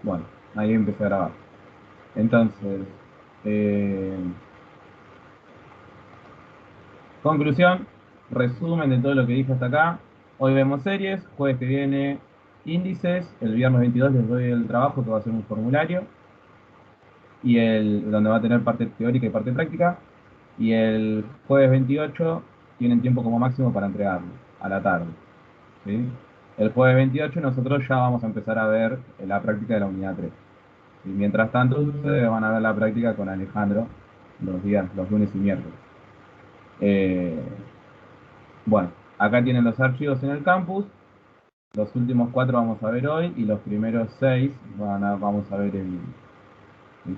Bueno, ahí empecé a grabar. Entonces, eh, conclusión, resumen de todo lo que dije hasta acá. Hoy vemos series, jueves que viene índices, el viernes 22 les doy el trabajo que va a ser un formulario y donde va a tener parte teórica y parte práctica. Y el jueves 28 tienen tiempo como máximo para entregarlo, a la tarde. ¿Sí? El jueves 28 nosotros ya vamos a empezar a ver la práctica de la unidad 3. Y mientras tanto, ustedes van a ver la práctica con Alejandro los lunes y miércoles. Eh, bueno, acá tienen los archivos en el campus. Los últimos 4 vamos a ver hoy y los primeros 6 vamos a ver el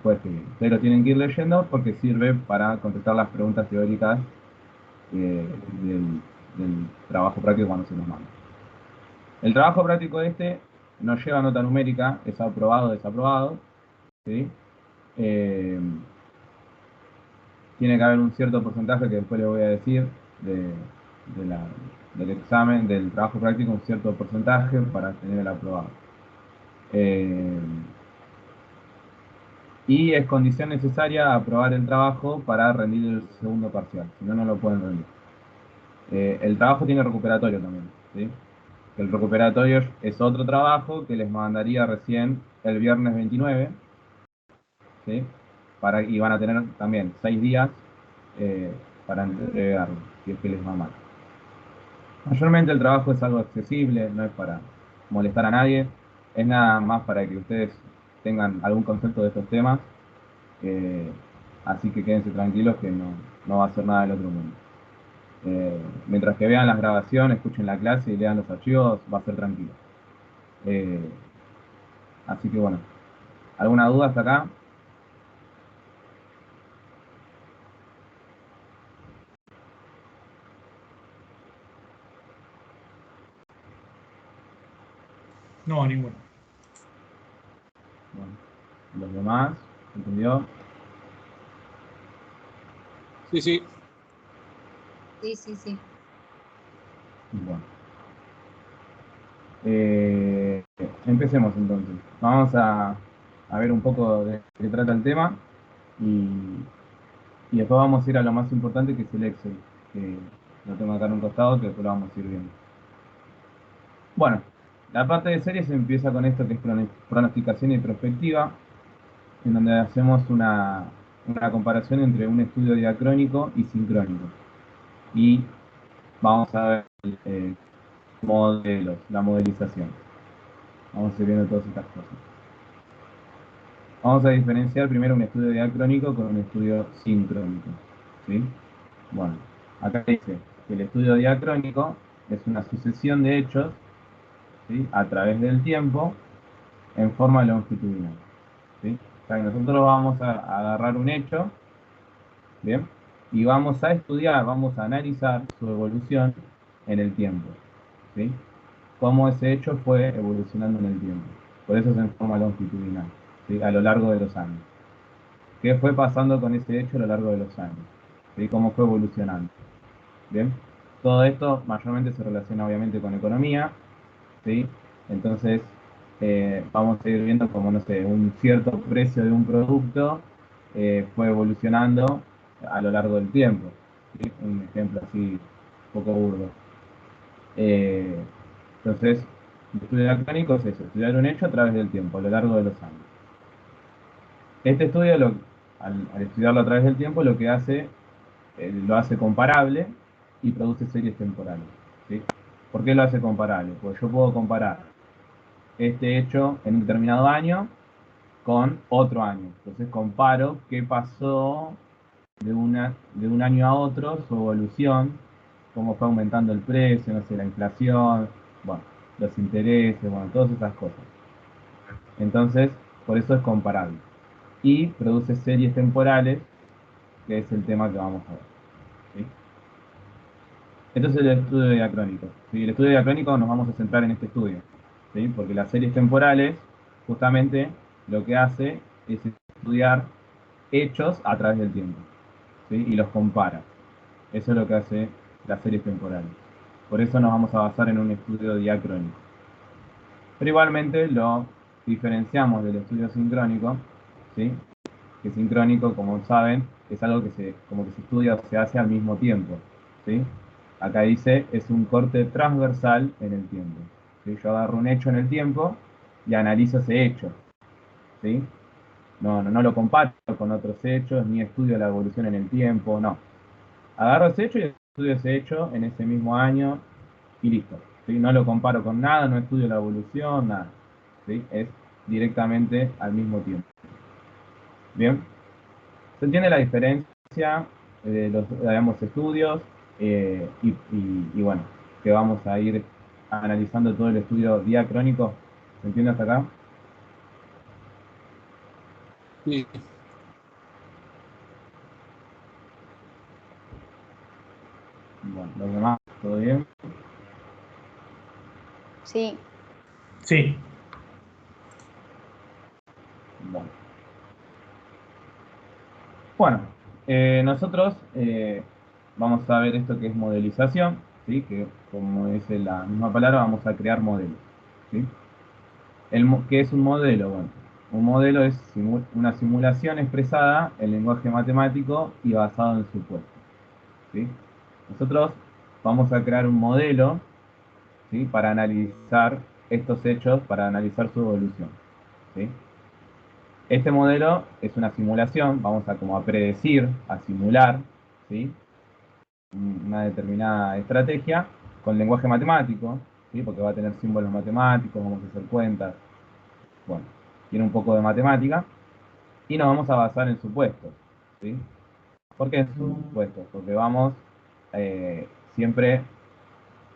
jueves que viene. Ustedes lo tienen que ir leyendo porque sirve para contestar las preguntas teóricas del trabajo práctico cuando se nos manda. El trabajo práctico no lleva nota numérica, es aprobado o desaprobado. ¿Sí? Eh, Tiene que haber un cierto porcentaje que después les voy a decir de la- del examen, del trabajo práctico, un cierto porcentaje para tener el aprobado. Eh, y es condición necesaria aprobar el trabajo para rendir el segundo parcial, si no, no lo pueden rendir. El trabajo tiene recuperatorio también, ¿sí? El recuperatorio es otro trabajo que les mandaría recién el viernes 29, ¿sí? Y van a tener también 6 días eh, para entregarlo, si es que les va mal. Mayormente el trabajo es algo accesible, no es para molestar a nadie, es nada más para que ustedes tengan algún concepto de estos temas, eh, así que quédense tranquilos que no va a ser nada del otro mundo. Mientras que vean las grabaciones, escuchen la clase y lean los archivos, va a ser tranquilo. Eh, Así que bueno, ¿alguna duda hasta acá? No, ninguno. Bueno, los demás, ¿entendió? Sí, sí. Sí, sí, sí. Bueno. Empecemos entonces. Vamos a ver un poco de qué trata el tema y, y después vamos a ir a lo más importante que es el Excel, que lo tengo acá en un costado que después lo vamos a ir viendo. Bueno, la parte de series empieza con esto que es pronosticación y perspectiva, en donde hacemos una comparación entre un estudio diacrónico y sincrónico. Y vamos a ver modelos, la modelización. Vamos a ir viendo todas estas cosas. Vamos a diferenciar primero un estudio diacrónico con un estudio sincrónico. ¿Sí? Bueno, acá dice que el estudio diacrónico es una sucesión de hechos, ¿sí?, a través del tiempo en forma longitudinal. ¿Sí? O sea, que nosotros vamos a agarrar un hecho, ¿bien? Y vamos a estudiar, vamos a analizar su evolución en el tiempo. ¿Sí? Cómo ese hecho fue evolucionando en el tiempo. Por eso es en forma longitudinal, ¿sí?, a lo largo de los años. ¿Qué fue pasando con ese hecho a lo largo de los años? ¿Sí? ¿Cómo fue evolucionando? Bien, todo esto mayormente se relaciona obviamente con economía, ¿sí? Entonces, vamos a ir viendo como, no sé, un cierto precio de un producto fue evolucionando a lo largo del tiempo, ¿sí? Un ejemplo así, un poco burdo. Eh, entonces, el estudio diacrónico es eso, estudiar un hecho a través del tiempo, a lo largo de los años. Este estudio, al estudiarlo a través del tiempo, lo que hace, lo hace comparable y produce series temporales. ¿Sí? ¿Por qué lo hace comparable? Pues yo puedo comparar este hecho en un determinado año con otro año. Entonces comparo qué pasó de un año a otro, su evolución, cómo fue aumentando el precio, no sé, la inflación, bueno, los intereses, bueno, todas esas cosas. Entonces, por eso es comparable. Y produce series temporales, que es el tema que vamos a ver. ¿Sí? Esto es el estudio diacrónico. ¿Sí? El estudio diacrónico nos vamos a centrar en este estudio, ¿sí? Porque las series temporales, justamente, lo que hace es estudiar hechos a través del tiempo, ¿sí? Y los compara. Eso es lo que hace las series temporales. Por eso nos vamos a basar en un estudio diacrónico. Pero igualmente diferenciamos del estudio sincrónico, ¿sí? Que sincrónico, como saben, es algo como que se estudia o se hace al mismo tiempo, ¿sí? Acá dice, es un corte transversal en el tiempo, ¿sí? Yo agarro un hecho en el tiempo y analizo ese hecho, ¿sí? No lo comparo con otros hechos, ni estudio la evolución en el tiempo, no. Agarro ese hecho y estudio ese hecho en ese mismo año y listo, ¿sí? No lo comparo con nada, no estudio la evolución, nada, ¿sí? Es directamente al mismo tiempo. Bien, ¿se entiende la diferencia de ambos estudios? Y bueno, que vamos a ir analizando todo el estudio diacrónico. ¿Se entiende hasta acá? Sí. Bueno, los demás, ¿todo bien? Sí. Sí. Bueno, bueno, nosotros vamos a ver esto que es modelización, ¿sí? Que como dice la misma palabra, vamos a crear modelos, ¿sí? ¿Qué es un modelo? Bueno, un modelo es una simulación expresada en lenguaje matemático y basado en supuestos, ¿sí? Nosotros vamos a crear un modelo, ¿sí? Para analizar estos hechos, para analizar su evolución, ¿sí? Este modelo es una simulación, vamos a como a predecir, a simular, ¿sí? Una determinada estrategia con lenguaje matemático, ¿sí? Porque va a tener símbolos matemáticos, vamos a hacer cuentas, bueno, tiene un poco de matemática, y nos vamos a basar en supuestos, ¿sí? ¿Por qué en supuestos? Porque vamos siempre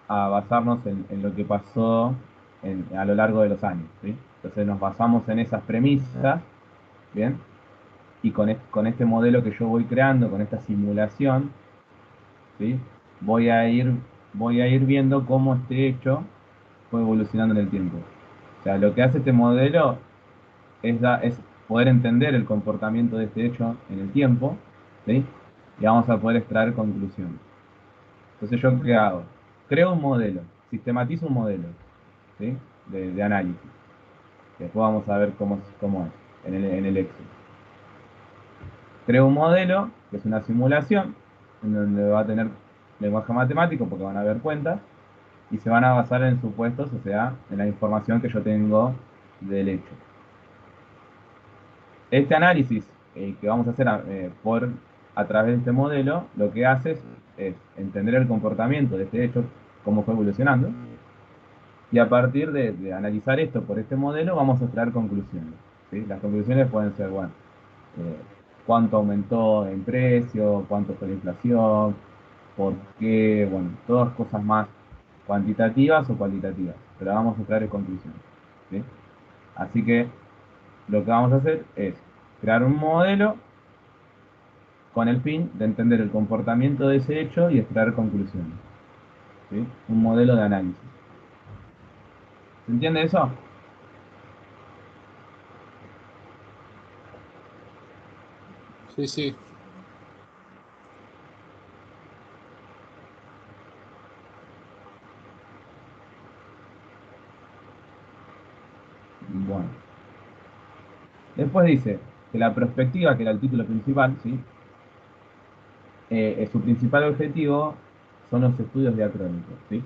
a basarnos en lo que pasó a lo largo de los años, ¿sí? Entonces nos basamos en esas premisas, ¿bien? Y con este modelo que yo voy creando, con esta simulación, ¿sí? Voy a ir, voy a ir viendo cómo este hecho fue evolucionando en el tiempo. O sea, lo que hace este modelo es poder entender el comportamiento de este hecho en el tiempo, ¿sí? Y vamos a poder extraer conclusiones. Entonces, ¿yo qué hago? Creo un modelo, sistematizo un modelo, ¿sí? De análisis. Después vamos a ver cómo es en el Excel. Creo un modelo, que es una simulación, en donde va a tener lenguaje matemático, porque van a haber cuentas, y se van a basar en supuestos, o sea, en la información que yo tengo del hecho. Este análisis que vamos a hacer a través de este modelo, lo que hace es entender el comportamiento de este hecho, cómo fue evolucionando, y a partir de analizar esto por este modelo, vamos a extraer conclusiones, ¿sí? Las conclusiones pueden ser, bueno, eh, cuánto aumentó en precio, cuánto fue la inflación, por qué, bueno, todas cosas más cuantitativas o cualitativas, pero vamos a extraer conclusiones, ¿sí? Así que lo que vamos a hacer es crear un modelo con el fin de entender el comportamiento de ese hecho y extraer conclusiones, ¿sí? Un modelo de análisis. ¿Se entiende eso? Sí, sí. Bueno. Después dice que la perspectiva, que era el título principal, ¿sí? Su principal objetivo son los estudios diacrónicos, ¿sí?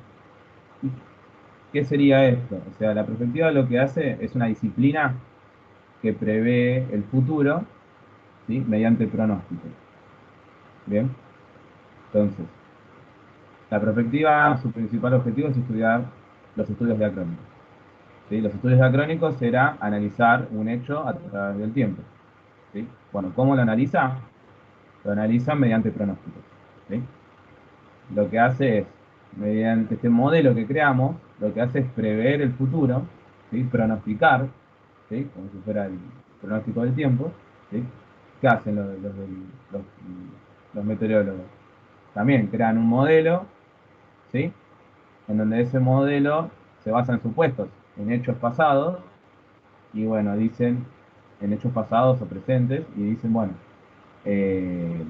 ¿Qué sería esto? O sea, la perspectiva lo que hace es una disciplina que prevé el futuro, ¿sí? Mediante pronósticos. Bien, entonces, la perspectiva, su principal objetivo es estudiar los estudios diacrónicos. ¿Sí? Los estudios diacrónicos será analizar un hecho a través del tiempo, ¿sí? Bueno, ¿cómo lo analiza? Lo analiza mediante pronósticos, ¿sí? Lo que hace es, mediante este modelo que creamos, lo que hace es prever el futuro, ¿sí? Pronosticar, ¿sí? Como si fuera el pronóstico del tiempo, ¿sí? ¿Qué hacen los- los meteorólogos? También crean un modelo, ¿sí? En donde ese modelo se basa en supuestos, en hechos pasados, y bueno, dicen en hechos pasados o presentes, y dicen, bueno, eh,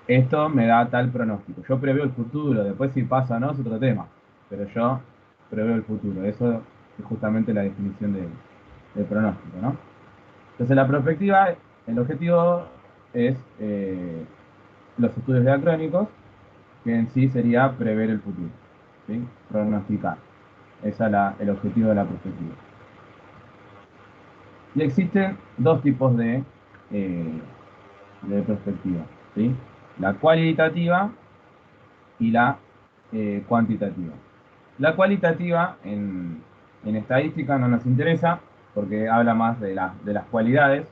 esto me da tal pronóstico. Yo preveo el futuro, después si pasa o no es otro tema, pero yo preveo el futuro. Eso es justamente la definición del pronóstico, ¿no? Entonces la prospectiva, el objetivo es los estudios diacrónicos, que en sí sería prever el futuro, ¿sí? Pronosticar. Ese es el objetivo de la prospectiva. Y existen dos tipos de perspectiva, ¿sí? La cualitativa y la cuantitativa. La cualitativa en estadística no nos interesa porque habla más de las cualidades,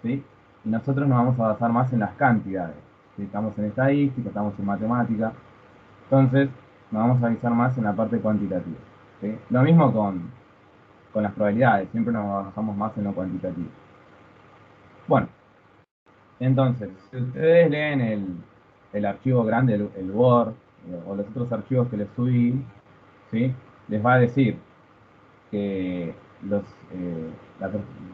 ¿sí? Y nosotros nos vamos a basar más en las cantidades, ¿sí? Estamos en estadística, estamos en matemática, entonces nos vamos a basar más en la parte cuantitativa, ¿sí? Lo mismo con las probabilidades, siempre nos basamos más en lo cuantitativo. Bueno, entonces, si ustedes leen el archivo grande, el Word, o los otros archivos que les subí, ¿sí? Les va a decir que la,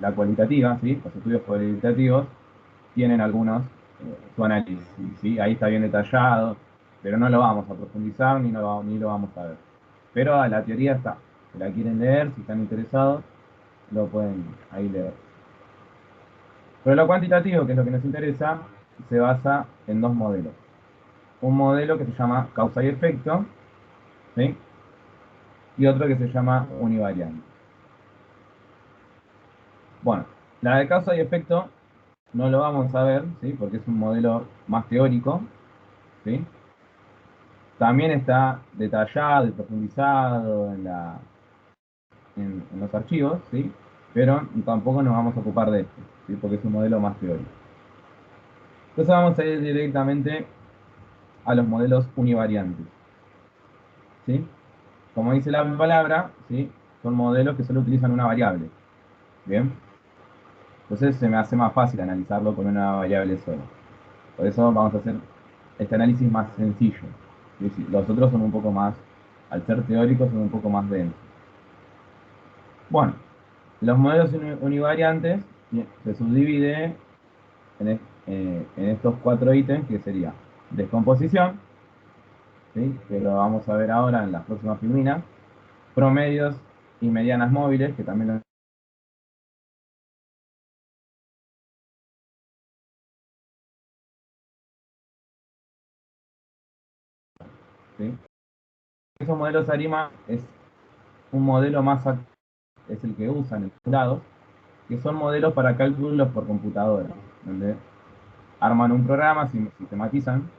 la cualitativa, ¿sí? Los estudios cualitativos tienen algunos, su análisis, ¿sí? Ahí está bien detallado, pero no lo vamos a profundizar ni lo vamos a ver. Pero la teoría está. Si la quieren leer, si están interesados, lo pueden ahí leer. Pero lo cuantitativo, que es lo que nos interesa, se basa en dos modelos. Un modelo que se llama causa y efecto, ¿sí? Y otro que se llama univariante. Bueno, la de causa y efecto no lo vamos a ver, ¿sí? Porque es un modelo más teórico, ¿sí? También está detallado y profundizado en los archivos, ¿sí? Pero tampoco nos vamos a ocupar de esto, ¿sí? Porque es un modelo más teórico. Entonces vamos a ir directamente a los modelos univariantes, ¿sí? Como dice la palabra, ¿sí? Son modelos que solo utilizan una variable, ¿bien? Entonces se me hace más fácil analizarlo con una variable sola. Por eso vamos a hacer este análisis más sencillo. ¿Sí? Los otros son un poco más, al ser teóricos, son un poco más densos. Bueno, los modelos univariantes se subdividen en estos cuatro ítems, que sería descomposición, ¿sí? Que lo vamos a ver ahora en las próximas filminas, promedios y medianas móviles, que también lo... ¿sí? Esos modelos ARIMA es un modelo más actual, es el que usan en los lados, que son modelos para cálculos por computadora, donde arman un programa, sistematizan,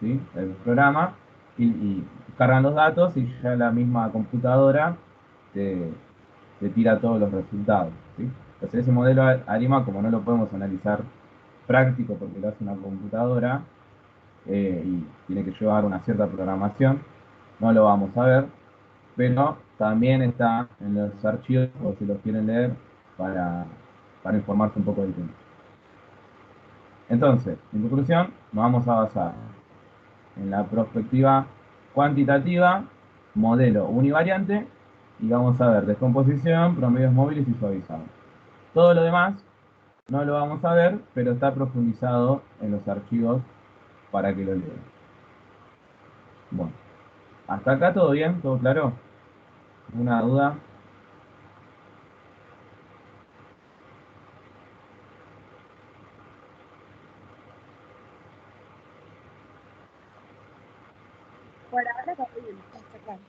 ¿sí? El programa y cargan los datos y ya la misma computadora te, te tira todos los resultados, ¿sí? Entonces ese modelo ARIMA, como no lo podemos analizar práctico porque lo hace una computadora y tiene que llevar una cierta programación, no lo vamos a ver, pero también está en los archivos, o si los quieren leer, para, para informarse un poco del tema. Entonces, en conclusión, nos vamos a basar en la perspectiva cuantitativa, modelo univariante, y vamos a ver descomposición, promedios móviles y suavizados. Todo lo demás no lo vamos a ver, pero está profundizado en los archivos para que lo lean. Bueno, hasta acá todo bien, todo claro. ¿Alguna duda? Por ahora todo bien, está claro.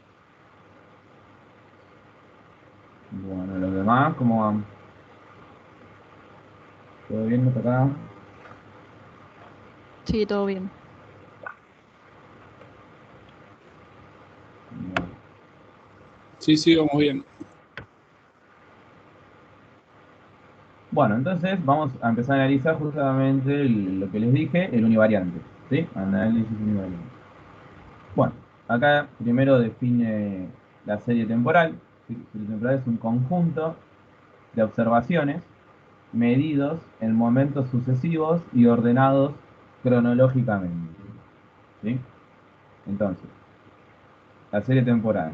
Bueno, los demás, ¿cómo van? ¿Todo bien hasta acá? Sí, todo bien. Bueno. Sí, sí, vamos bien. Bueno, entonces vamos a empezar a analizar justamente lo que les dije, el univariante, ¿sí? Análisis univariante. Bueno, acá primero define la serie temporal. ¿Sí? La serie temporal es un conjunto de observaciones medidos en momentos sucesivos y ordenados cronológicamente, ¿sí? Entonces, la serie temporal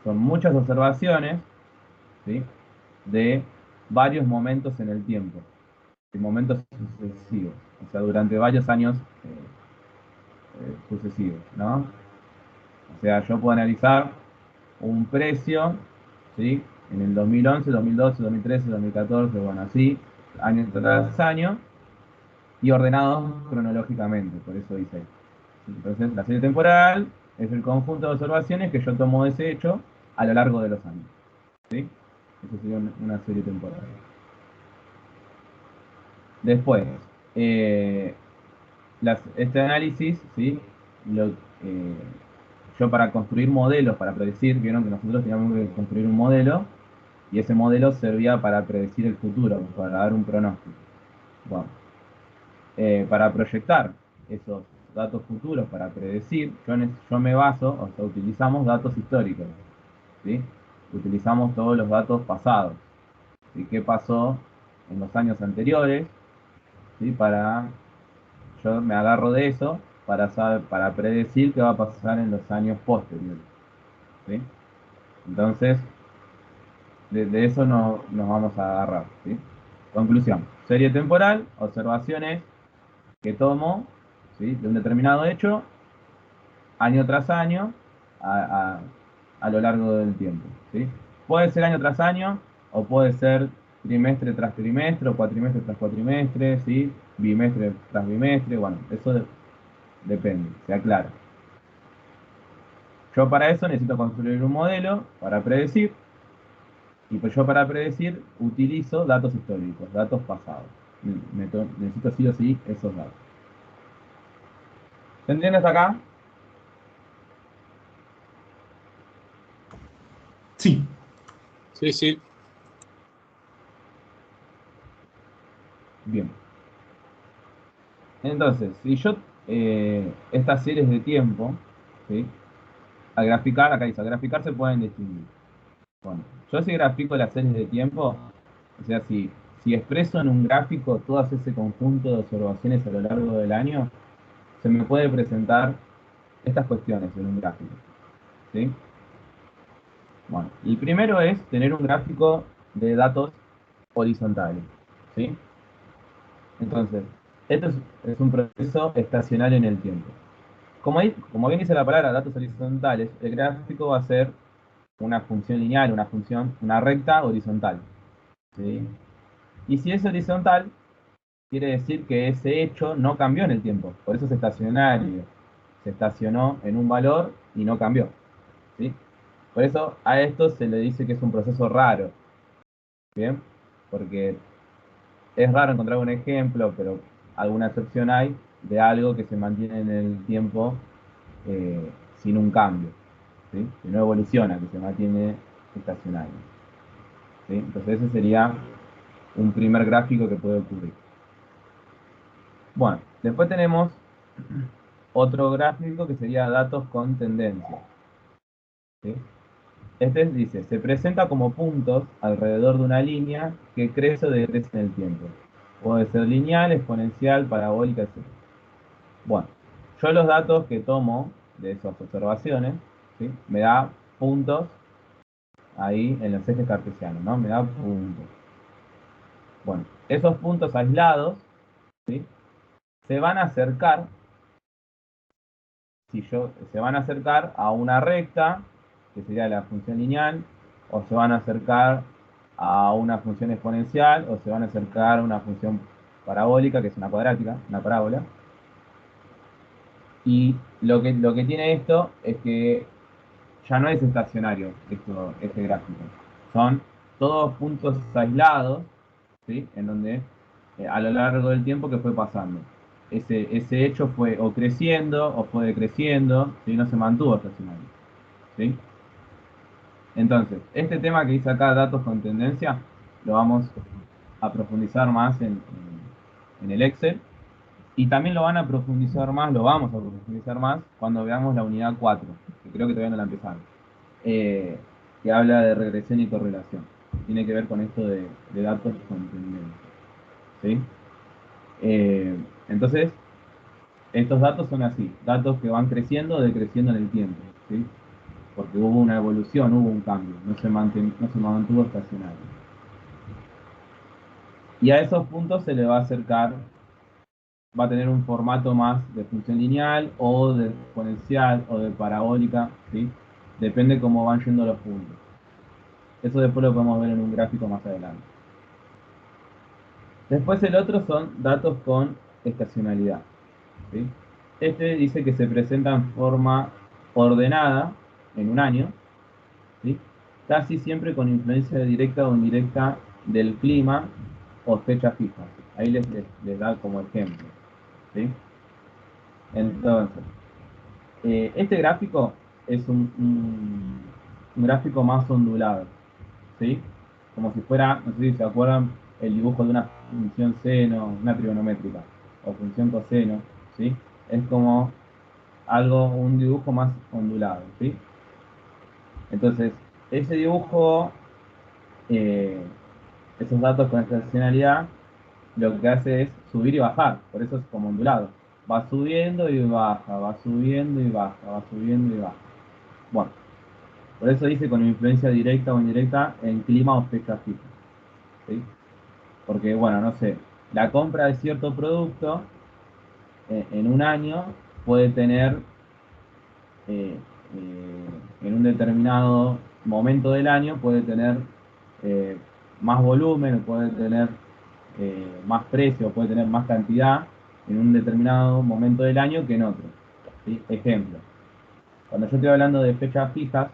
son muchas observaciones, ¿sí? De varios momentos en el tiempo, de momentos sucesivos, o sea, durante varios años sucesivos, ¿no? O sea, yo puedo analizar un precio, ¿sí? en el 2011, 2012, 2013, 2014, bueno, así, año tras año, y ordenados cronológicamente, por eso dice ahí. Entonces, la serie temporal es el conjunto de observaciones que yo tomo de ese hecho a lo largo de los años. ¿Sí? Eso sería una serie temporal. Después, eh, este análisis, ¿sí? Lo, eh, yo para construir modelos, para predecir, vieron que nosotros teníamos que construir un modelo y ese modelo servía para predecir el futuro, para dar un pronóstico. Bueno, para proyectar esos datos futuros, para predecir, yo me baso, o sea, utilizamos datos históricos, ¿sí? Utilizamos todos los datos pasados, ¿sí? ¿Qué pasó en los años anteriores? ¿Sí? Yo me agarro de eso para saber, para predecir qué va a pasar en los años posteriores, ¿sí? Entonces, de eso nos vamos a agarrar, ¿sí? Conclusión, serie temporal, observaciones que tomo, ¿sí? De un determinado hecho, año tras año, a, a- a lo largo del tiempo, ¿sí? Puede ser año tras año, o puede ser trimestre tras trimestre, o cuatrimestre tras cuatrimestre, ¿sí? Bimestre tras bimestre, bueno, eso depende, se aclara. Yo para eso necesito construir un modelo para predecir, y pues yo para predecir utilizo datos históricos, datos pasados. Necesito sí o sí esos datos. ¿Se entiende hasta acá? Sí, Sí, sí. Bien. Entonces, si yo estas series de tiempo, ¿sí? Al graficar, acá dice, al graficar se pueden distinguir. Bueno, yo si grafico las series de tiempo, o sea, si expreso en un gráfico todo ese conjunto de observaciones a lo largo del año, se me puede presentar estas cuestiones en un gráfico, ¿sí? Bueno, el primero es tener un gráfico de datos horizontales, ¿sí? Entonces, esto es un proceso estacional en el tiempo. Como bien dice la palabra datos horizontales, el gráfico va a ser una función lineal, una recta horizontal, ¿sí? Y si es horizontal, quiere decir que ese hecho no cambió en el tiempo, por eso es estacionario. Se estacionó en un valor y no cambió, ¿sí? Por eso a esto se le dice que es un proceso raro, ¿bien? Porque es raro encontrar un ejemplo, pero alguna excepción hay de algo que se mantiene en el tiempo sin un cambio, ¿sí? Que no evoluciona, que se mantiene estacionario, ¿sí? Entonces ese sería un primer gráfico que puede ocurrir. Bueno, después tenemos otro gráfico que sería datos con tendencia, ¿sí? Este dice, se presenta como puntos alrededor de una línea que crece o decrece en el tiempo. Puede ser lineal, exponencial, parabólica, etc. Bueno, yo los datos que tomo de esas observaciones, ¿sí? Me da puntos ahí en los ejes cartesianos, ¿no? Me da puntos. Bueno, esos puntos aislados, ¿sí? Se van a acercar, se van a acercar a una recta, que sería la función lineal, o se van a acercar a una función exponencial, o se van a acercar a una función parabólica, que es una cuadrática, una parábola. Y lo que tiene esto es que ya no es estacionario este gráfico. Son todos puntos aislados, ¿sí? En donde a lo largo del tiempo que fue pasando. Ese hecho fue o creciendo o fue decreciendo, ¿sí? No se mantuvo estacionario, ¿sí? Entonces, este tema que dice acá, datos con tendencia, lo vamos a profundizar más en el Excel. Y también lo van a profundizar más, lo vamos a profundizar más cuando veamos la unidad 4, que creo que todavía no la empezamos, eh, que habla de regresión y correlación. Tiene que ver con esto de datos con tendencia, ¿sí? Entonces, estos datos son así, datos que van creciendo o decreciendo en el tiempo, ¿sí? Porque hubo una evolución, hubo un cambio, no se mantuvo estacionario. Y a esos puntos se le va a acercar, va a tener un formato más de función lineal o de exponencial o de parabólica, ¿sí? Depende cómo van yendo los puntos. Eso después lo podemos ver en un gráfico más adelante. Después el otro son datos con estacionalidad, ¿sí? Este dice que se presenta en forma ordenada en un año, ¿sí? Casi siempre con influencia directa o indirecta del clima o fecha fija. Ahí les da como ejemplo, ¿sí? Entonces, este gráfico es un gráfico más ondulado, ¿sí? Como si fuera, no sé si se acuerdan, el dibujo de una función seno, una trigonométrica, o función coseno, ¿sí? Es como un dibujo más ondulado, ¿sí? Entonces, ese dibujo, eh, esos datos con estacionalidad, lo que hace es subir y bajar, por eso es como ondulado. Va subiendo y baja, va subiendo y baja, va subiendo y baja. Bueno, por eso dice con influencia directa o indirecta en clima o fecha fija, ¿sí? Porque, bueno, no sé, la compra de cierto producto en un año puede tener, eh, en un determinado momento del año, puede tener eh, más volumen, puede tener más precio, puede tener más cantidad en un determinado momento del año que en otro, ¿sí? Ejemplo, cuando yo estoy hablando de fechas fijas,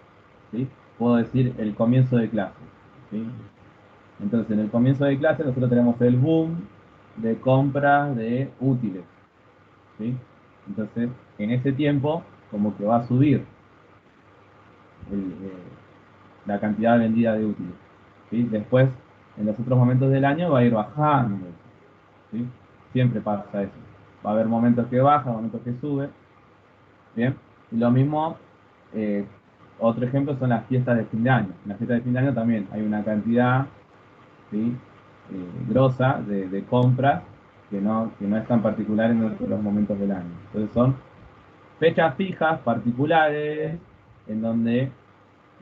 ¿sí? Puedo decir el comienzo de clase, ¿sí? Entonces, en el comienzo de clase nosotros tenemos el boom de compras de útiles, ¿sí? Entonces, en ese tiempo, como que va a subir la cantidad vendida de útiles, ¿sí? Después, en los otros momentos del año va a ir bajando, ¿sí? Siempre pasa eso. Va a haber momentos que baja, momentos que sube, ¿bien? Y lo mismo, eh, otro ejemplo son las fiestas de fin de año. En las fiestas de fin de año también hay una cantidad, ¿sí? Grosa de compras que no es tan particular en otros momentos del año. Entonces son fechas fijas, particulares, en donde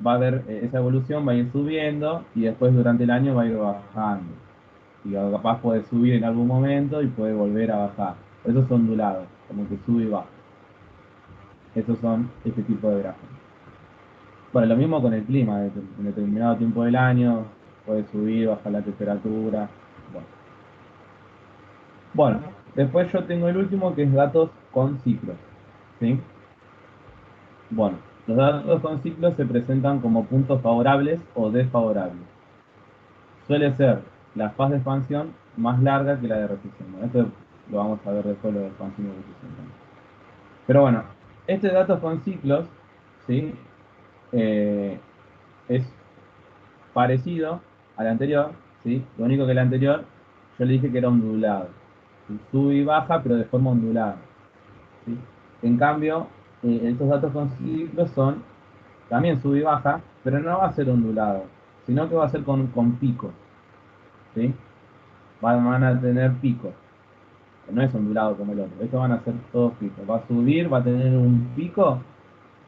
va a haber esa evolución, va a ir subiendo y después durante el año va a ir bajando. Y capaz puede subir en algún momento y puede volver a bajar. Esos son ondulados, como que sube y baja. Esos son este tipo de gráficos. Bueno, lo mismo con el clima, en determinado tiempo del año puede subir, bajar la temperatura. Bueno. Bueno, después yo tengo el último que es datos con ciclos, ¿sí? Bueno, los datos con ciclos se presentan como puntos favorables o desfavorables. Suele ser la fase de expansión más larga que la de recesión. Bueno, esto lo vamos a ver después, lo de expansión y recesión también. Pero bueno, este datos con ciclos, ¿sí? Eh, es parecido al anterior, ¿sí? Lo único que el anterior, yo le dije que era ondulado. ¿Sí? Sube y baja, pero de forma ondulada, ¿sí? En cambio, estos datos con ciclos son también sube y baja, pero no va a ser ondulado, sino que va a ser con picos, ¿sí? Van a tener picos, no es ondulado como el otro, estos van a ser todos picos. Va a subir, va a tener un pico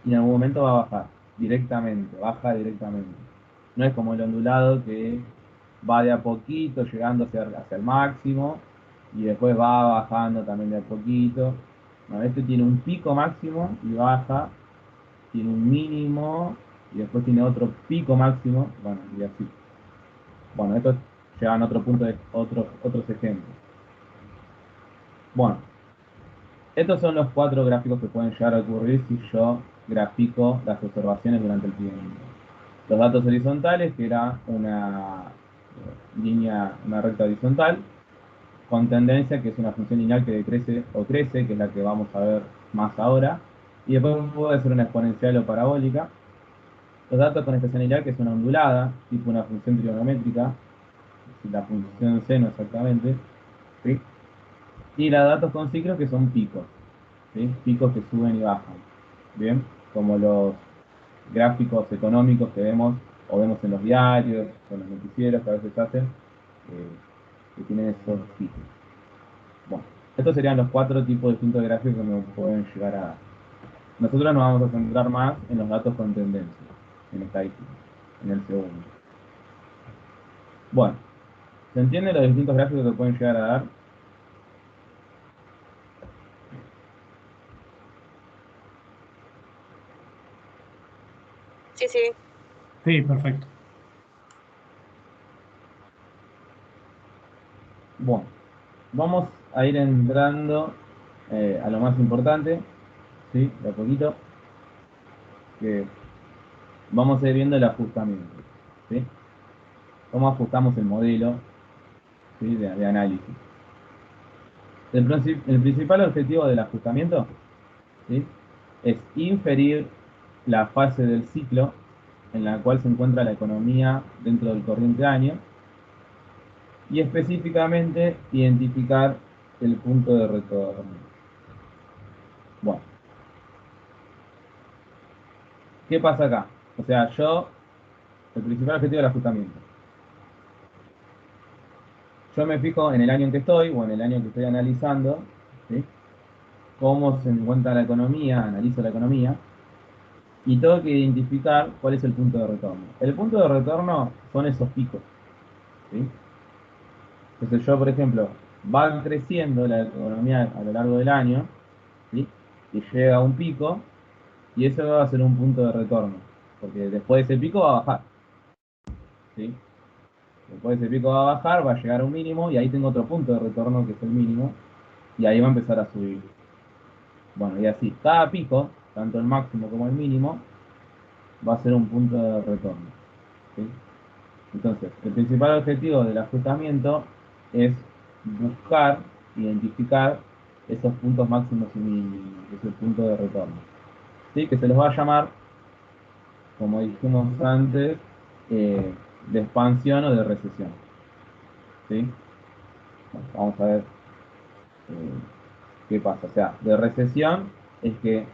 y en algún momento va a bajar directamente, baja directamente. No es como el ondulado que va de a poquito llegando hacia el máximo y después va bajando también de a poquito. No, este tiene un pico máximo y baja, tiene un mínimo y después tiene otro pico máximo, bueno, y así. Bueno, estos llevan a otro punto de otros ejemplos. Bueno, estos son los cuatro gráficos que pueden llegar a ocurrir si yo grafico las observaciones durante el tiempo. Los datos horizontales, que era una línea, una recta horizontal, con tendencia, que es una función lineal que decrece o crece, que es la que vamos a ver más ahora, y después puede ser una exponencial o parabólica. Los datos con estacionalidad, que es una ondulada, tipo una función trigonométrica, la función seno exactamente, ¿sí? Y los datos con ciclos, que son picos, ¿sí? Picos que suben y bajan, ¿bien? Como los gráficos económicos que vemos o vemos en los diarios, o en los noticieros que a veces hacen, que tienen esos picos. Bueno, estos serían los cuatro tipos distintos de gráficos que nos pueden llegar a dar. Nosotros nos vamos a centrar más en los datos con tendencia, en estadística, en el segundo. Bueno, ¿se entienden los distintos gráficos que pueden llegar a dar? Sí, sí. Sí, perfecto. Bueno, vamos a ir entrando a lo más importante, ¿sí? De a poquito, que vamos a ir viendo el ajustamiento, ¿sí? Cómo ajustamos el modelo, ¿sí? de análisis. El principal objetivo del ajustamiento, ¿sí? Es inferir la fase del ciclo en la cual se encuentra la economía dentro del corriente año y específicamente identificar el punto de retorno. Bueno, ¿qué pasa acá? O sea, el principal objetivo del ajustamiento. Yo me fijo en el año en que estoy o en el año que estoy analizando, ¿sí? Cómo se encuentra la economía, analizo la economía y tengo que identificar cuál es el punto de retorno. El punto de retorno son esos picos, ¿sí? Entonces yo, por ejemplo, va creciendo la economía a lo largo del año, ¿sí? Y llega a un pico y eso va a ser un punto de retorno, porque después de ese pico va a bajar, ¿sí? Después de ese pico va a bajar, va a llegar a un mínimo y ahí tengo otro punto de retorno que es el mínimo y ahí va a empezar a subir. Bueno, y así, cada pico, tanto el máximo como el mínimo, va a ser un punto de retorno, ¿sí? Entonces, el principal objetivo del ajustamiento es buscar, identificar esos puntos máximos y mínimos, ese punto de retorno, ¿sí? Que se los va a llamar, como dijimos antes, de expansión o de recesión, ¿sí? Bueno, vamos a ver qué pasa. O sea, de recesión es que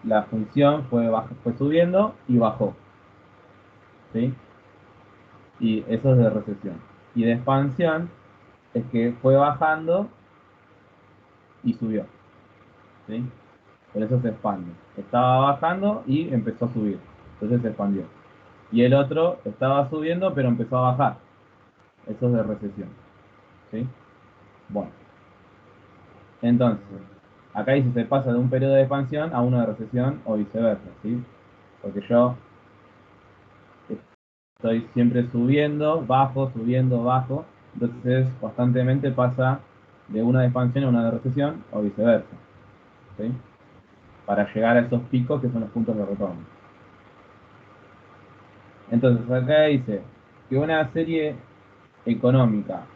la función fue subiendo y bajó, ¿sí? Y eso es de recesión. Y de expansión es que fue bajando y subió, ¿sí? Por eso se expande. Estaba bajando y empezó a subir, entonces se expandió. Y el otro estaba subiendo pero empezó a bajar, eso es de recesión, ¿sí? Bueno, entonces, acá dice se pasa de un periodo de expansión a uno de recesión o viceversa, ¿sí? Porque yo estoy siempre subiendo, bajo, entonces constantemente pasa de una de expansión a una de recesión o viceversa, ¿sí? Para llegar a esos picos que son los puntos de retorno. Entonces acá dice que una serie económica,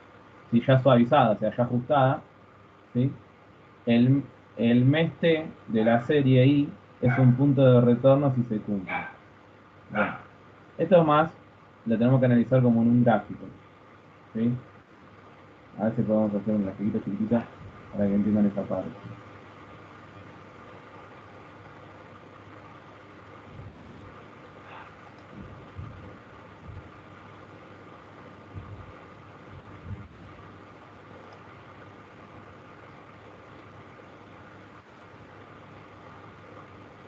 si ya suavizada, o sea, ya ajustada, ¿sí? el, el mes T de la serie I es un punto de retorno si se cumple. Bueno, esto más lo tenemos que analizar como en un gráfico, ¿sí? A ver si podemos hacer un grafiquito chiquitito para que entiendan esta parte.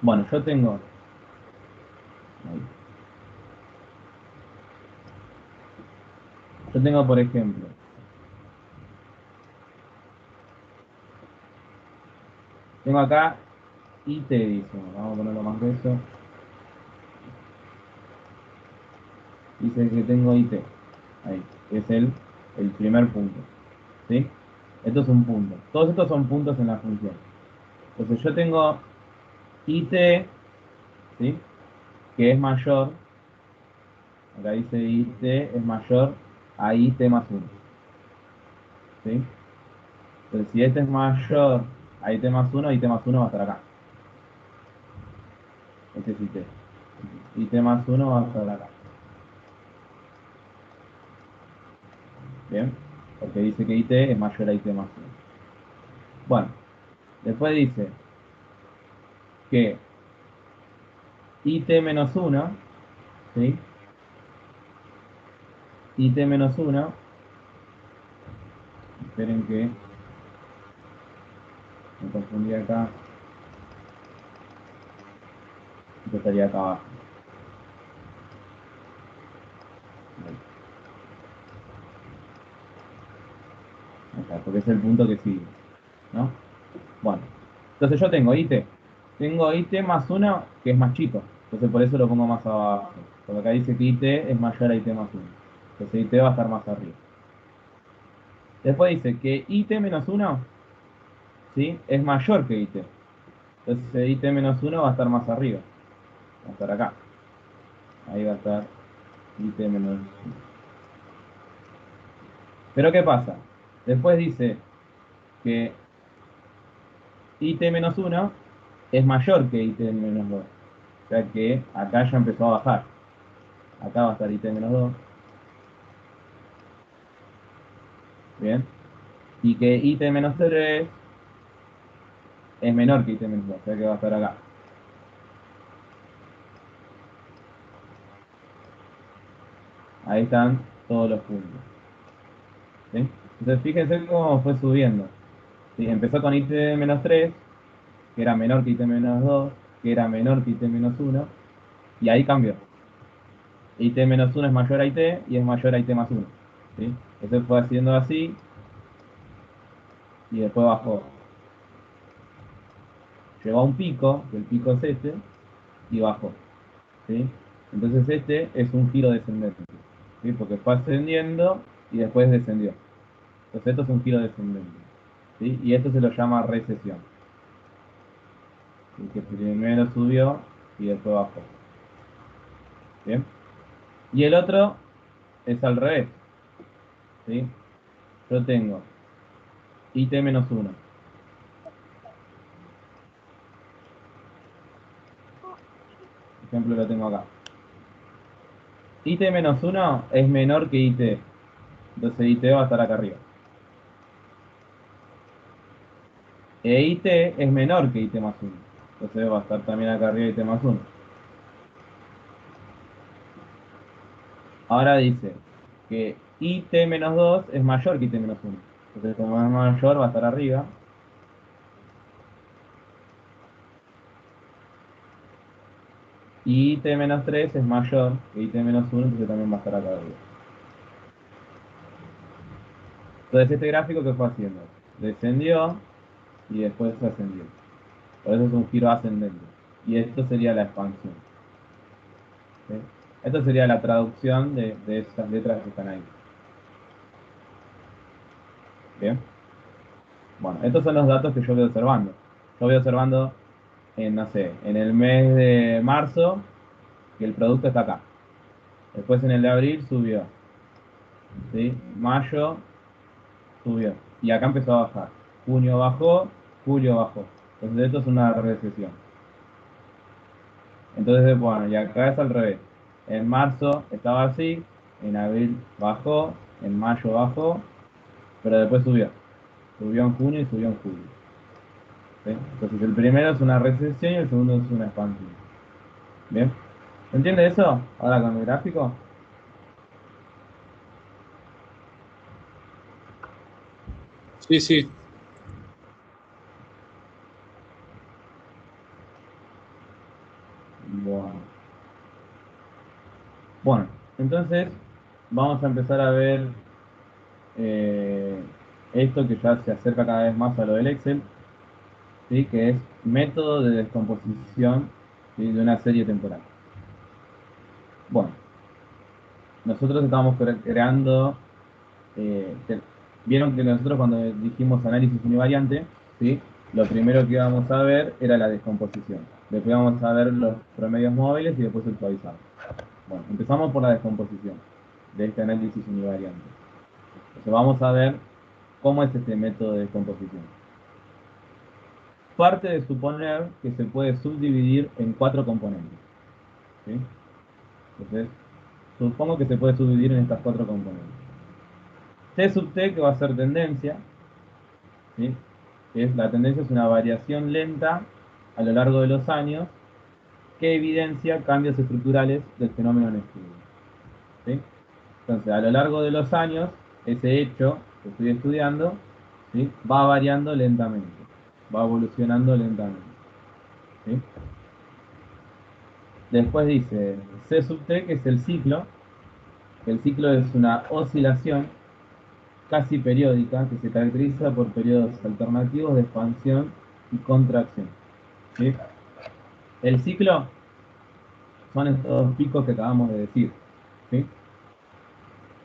Bueno, yo tengo por ejemplo, tengo acá IT, dice, vamos a ponerlo más de eso. Dice que tengo IT, ahí, que es el primer punto, ¿sí? Esto es un punto. Todos estos son puntos en la función. Entonces yo tengo IT, ¿sí? Que es mayor, acá dice IT es mayor a IT más 1, ¿sí? Entonces si este es mayor a IT más uno va a estar acá. Este es IT. IT más uno va a estar acá. Bien, porque dice que IT es mayor a IT más uno. Bueno, después dice que IT menos uno, ¿sí? IT menos uno, esperen que me confundí acá, esto estaría acá abajo. Ahí está, porque es el punto que sigue, ¿no? Bueno, entonces yo tengo IT más uno que es más chico, entonces por eso lo pongo más abajo, porque acá dice que IT es mayor a IT más uno, entonces IT va a estar más arriba. Después dice que IT menos 1, ¿sí? Es mayor que IT. Entonces IT menos 1 va a estar más arriba. Va a estar acá. Ahí va a estar IT menos 1. Pero ¿qué pasa? Después dice que IT menos 1 es mayor que IT menos 2. O sea que acá ya empezó a bajar. Acá va a estar IT menos 2. Bien. Y que IT menos 3 es menor que IT menos 2. O sea que va a estar acá. Ahí están todos los puntos. ¿Sí? Entonces fíjense cómo fue subiendo. ¿Sí? Empezó con IT menos 3, que era menor que IT menos 2, que era menor que IT menos 1, y ahí cambió. IT menos 1 es mayor a IT y es mayor a IT más 1. ¿Sí? Entonces fue haciendo así y después bajó. Llegó a un pico, que el pico es este, y bajó. ¿Sí? Entonces este es un giro descendente. ¿Sí? Porque fue ascendiendo y después descendió. Entonces esto es un giro descendente. ¿Sí? Y esto se lo llama recesión. ¿Sí? Que primero subió y después bajó. ¿Bien? Y el otro es al revés. ¿Sí? Yo tengo IT menos 1. Por ejemplo, lo tengo acá. IT menos 1 es menor que IT. Entonces IT va a estar acá arriba. E IT es menor que IT más 1. Entonces va a estar también acá arriba IT más 1. Ahora dice que IT menos 2 es mayor que IT menos 1. Entonces como es mayor va a estar arriba. Y IT menos 3 es mayor que IT menos 1, entonces también va a estar acá arriba. Entonces este gráfico, ¿qué fue haciendo? Descendió y después ascendió. Por eso es un giro ascendente. Y esto sería la expansión. ¿Sí? Esto sería la traducción de estas letras que están ahí. Bien. Bueno, estos son los datos que yo voy observando. Yo voy observando en, no sé, en el mes de marzo, que el producto está acá. Después en el de abril subió. ¿Sí? Mayo subió. Y acá empezó a bajar. Junio bajó, julio bajó. Entonces esto es una recesión. Entonces, bueno, y acá es al revés. En marzo estaba así, en abril bajó, en mayo bajó, pero después subió. Subió en junio y subió en julio. ¿Sí? Entonces el primero es una recesión y el segundo es una expansión. ¿Bien? ¿Se entiende eso? Ahora con el gráfico. Sí, sí. Bueno. Bueno, entonces vamos a empezar a ver eh, esto que ya se acerca cada vez más a lo del Excel, ¿sí? Que es método de descomposición, ¿sí? De una serie temporal. Bueno, nosotros estamos creando, vieron que nosotros cuando dijimos análisis univariante, ¿sí? Lo primero que íbamos a ver era la descomposición. Después íbamos a ver los promedios móviles y después el suavizado. Bueno, empezamos por la descomposición de este análisis univariante. Entonces vamos a ver cómo es este método de descomposición. Parte de suponer que se puede subdividir en 4 componentes. ¿Sí? Entonces, supongo que se puede subdividir en estas 4 componentes. T sub T, que va a ser tendencia, ¿sí? La tendencia es una variación lenta a lo largo de los años que evidencia cambios estructurales del fenómeno en estudio. ¿Sí? Entonces, a lo largo de los años, ese hecho que estoy estudiando, ¿sí? Va variando lentamente, va evolucionando lentamente. ¿Sí? Después dice C sub T, que es el ciclo. El ciclo es una oscilación casi periódica que se caracteriza por periodos alternativos de expansión y contracción. ¿Sí? El ciclo, son estos 2 picos que acabamos de decir. ¿Sí?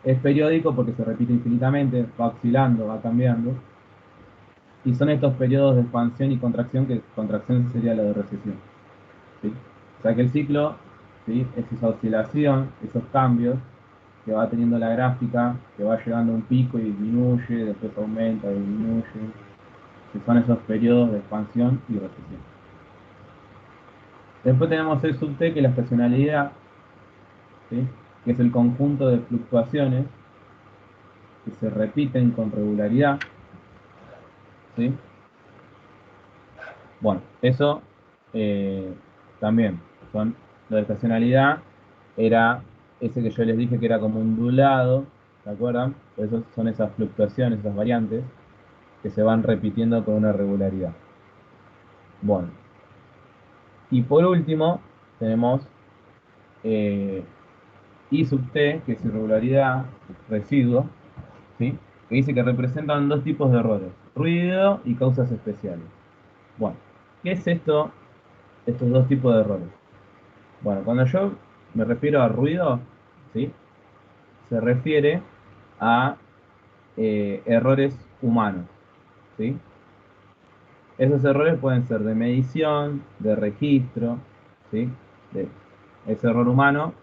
Es periódico porque se repite infinitamente, va oscilando, va cambiando. Y son estos periodos de expansión y contracción, que contracción sería la de recesión. ¿Sí? O sea que el ciclo, ¿sí?, es esa oscilación, esos cambios que va teniendo la gráfica, que va llegando a un pico y disminuye, después aumenta, disminuye, que son esos periodos de expansión y recesión. Después tenemos el sub T, que es la estacionalidad, ¿sí?, que es el conjunto de fluctuaciones que se repiten con regularidad, ¿sí? Bueno, eso también son lo de estacionalidad, era ese que yo les dije que era como ondulado, ¿se acuerdan? Por eso son esas fluctuaciones, esas variantes que se van repitiendo con una regularidad. Bueno, y por último tenemos I sub t, que es irregularidad, residuo, ¿sí?, que dice que representan dos tipos de errores, ruido y causas especiales. Bueno, ¿qué es esto, estos dos tipos de errores? Bueno, cuando yo me refiero a ruido, ¿sí?, se refiere a errores humanos, ¿sí? Esos errores pueden ser de medición, de registro, ¿sí? Ese error humano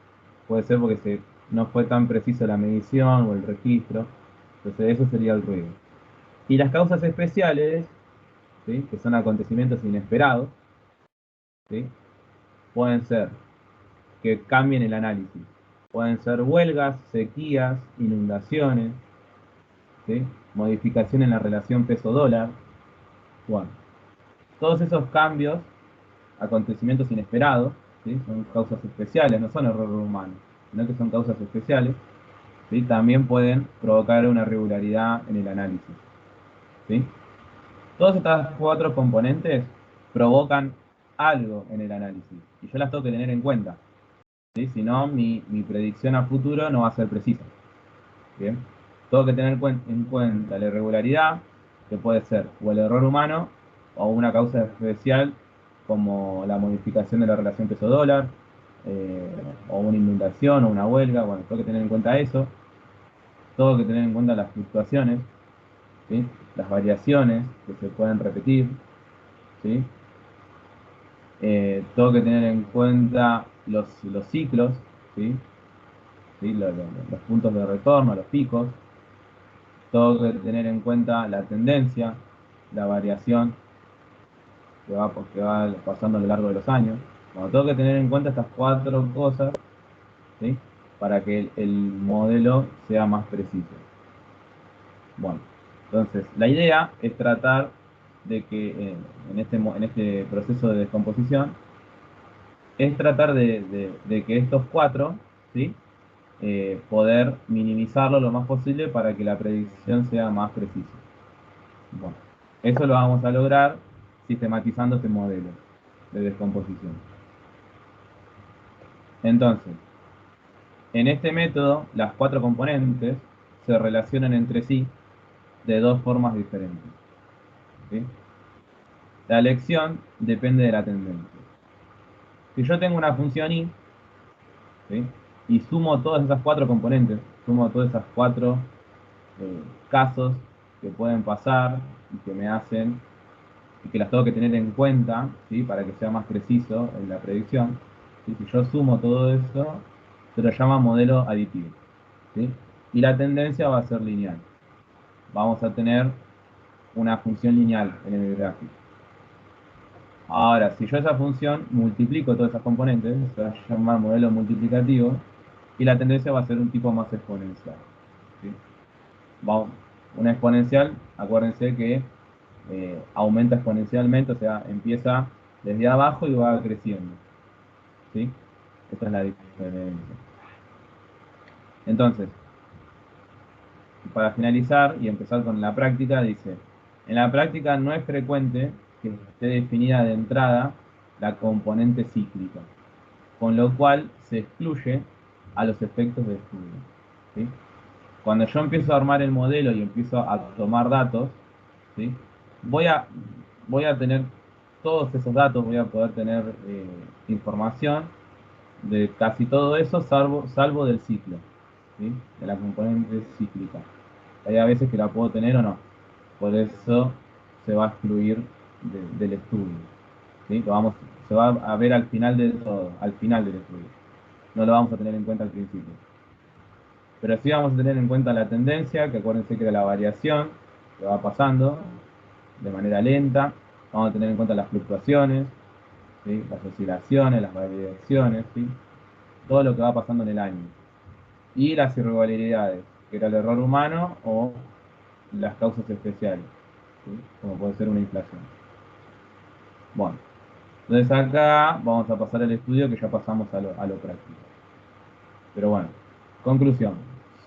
puede ser porque no fue tan preciso la medición o el registro, entonces eso sería el ruido. Y las causas especiales, ¿sí?, que son acontecimientos inesperados, ¿sí?, pueden ser que cambien el análisis. Pueden ser huelgas, sequías, inundaciones, ¿sí?, modificación en la relación peso-dólar. Bueno, todos esos cambios, acontecimientos inesperados, ¿sí?, son causas especiales, no son errores humanos, sino que son causas especiales, ¿sí?, también pueden provocar una irregularidad en el análisis, ¿sí? Todas estas cuatro componentes provocan algo en el análisis y yo las tengo que tener en cuenta, ¿sí? Si no, mi predicción a futuro no va a ser precisa. Bien, tengo que tener en cuenta la irregularidad, que puede ser o el error humano o una causa especial como la modificación de la relación peso-dólar, o una inundación o una huelga. Bueno, tengo que tener en cuenta eso. Tengo que tener en cuenta las fluctuaciones, ¿sí?, las variaciones que se pueden repetir, ¿sí? Tengo que tener en cuenta los ciclos, ¿sí? ¿Sí? Los puntos de retorno, los picos. Tengo que tener en cuenta la tendencia, la variación que va pasando a lo largo de los años. Bueno, tengo que tener en cuenta estas cuatro cosas, ¿sí?, para que el modelo sea más preciso. Bueno, entonces la idea es tratar de que en este proceso de descomposición, es tratar de que estos cuatro, ¿sí?, poder minimizarlo lo más posible para que la predicción sea más precisa. Bueno, eso lo vamos a lograr sistematizando este modelo de descomposición. Entonces, en este método, las cuatro componentes se relacionan entre sí de dos formas diferentes, ¿sí? La elección depende de la tendencia. Si yo tengo una función i, ¿sí?, y sumo todas esas cuatro componentes, sumo todas esas cuatro casos que pueden pasar y que me hacen, y que las tengo que tener en cuenta, ¿sí?, para que sea más preciso en la predicción, ¿sí? Si yo sumo todo eso, se lo llama modelo aditivo, ¿sí? Y la tendencia va a ser lineal. Vamos a tener una función lineal en el gráfico. Ahora, si yo esa función multiplico todas esas componentes, se va a llamar modelo multiplicativo, y la tendencia va a ser un tipo más exponencial, ¿sí? Una exponencial, acuérdense que aumenta exponencialmente, o sea, empieza desde abajo y va creciendo, ¿sí? Esta es la diferencia. Entonces, para finalizar y empezar con la práctica, dice, en la práctica no es frecuente que esté definida de entrada la componente cíclica, con lo cual se excluye a los efectos de estudio, ¿sí? Cuando yo empiezo a armar el modelo y empiezo a tomar datos, ¿sí?, voy a, voy a tener todos esos datos, voy a poder tener información de casi todo eso, salvo del ciclo, ¿sí? De la componente cíclica. Hay a veces que la puedo tener o no. Por eso se va a excluir del estudio. ¿Sí? Se va a ver al final de todo, al final del estudio. No lo vamos a tener en cuenta al principio. Pero sí vamos a tener en cuenta la tendencia, que acuérdense que era la variación que va pasando de manera lenta. Vamos a tener en cuenta las fluctuaciones, ¿sí? Las oscilaciones, las variaciones, ¿sí? Todo lo que va pasando en el año. Y las irregularidades, que era el error humano o las causas especiales, ¿sí? Como puede ser una inflación. Bueno, entonces acá vamos a pasar al estudio que ya pasamos a lo práctico. Pero bueno, conclusión.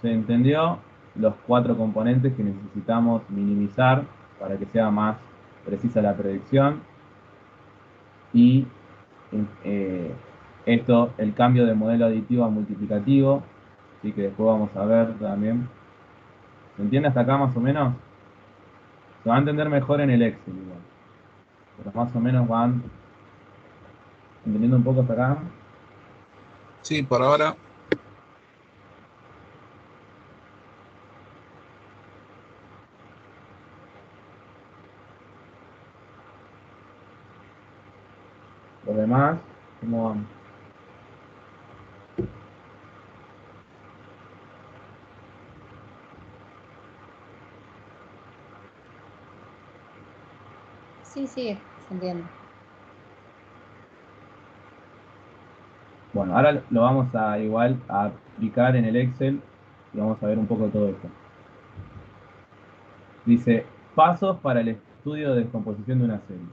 Se entendió los 4 componentes que necesitamos minimizar para que sea más precisa la predicción. Y eh, esto, el cambio de modelo aditivo a multiplicativo, ¿sí? Que después vamos a ver también. ¿Se entiende hasta acá más o menos? Se va a entender mejor en el Excel igual. Pero más o menos van entendiendo un poco hasta acá. Sí, por ahora. Los demás, ¿cómo van? Sí, sí, se entiende. Bueno, ahora lo vamos a igual a aplicar en el Excel y vamos a ver un poco de todo esto. Dice, pasos para el estudio de descomposición de una serie.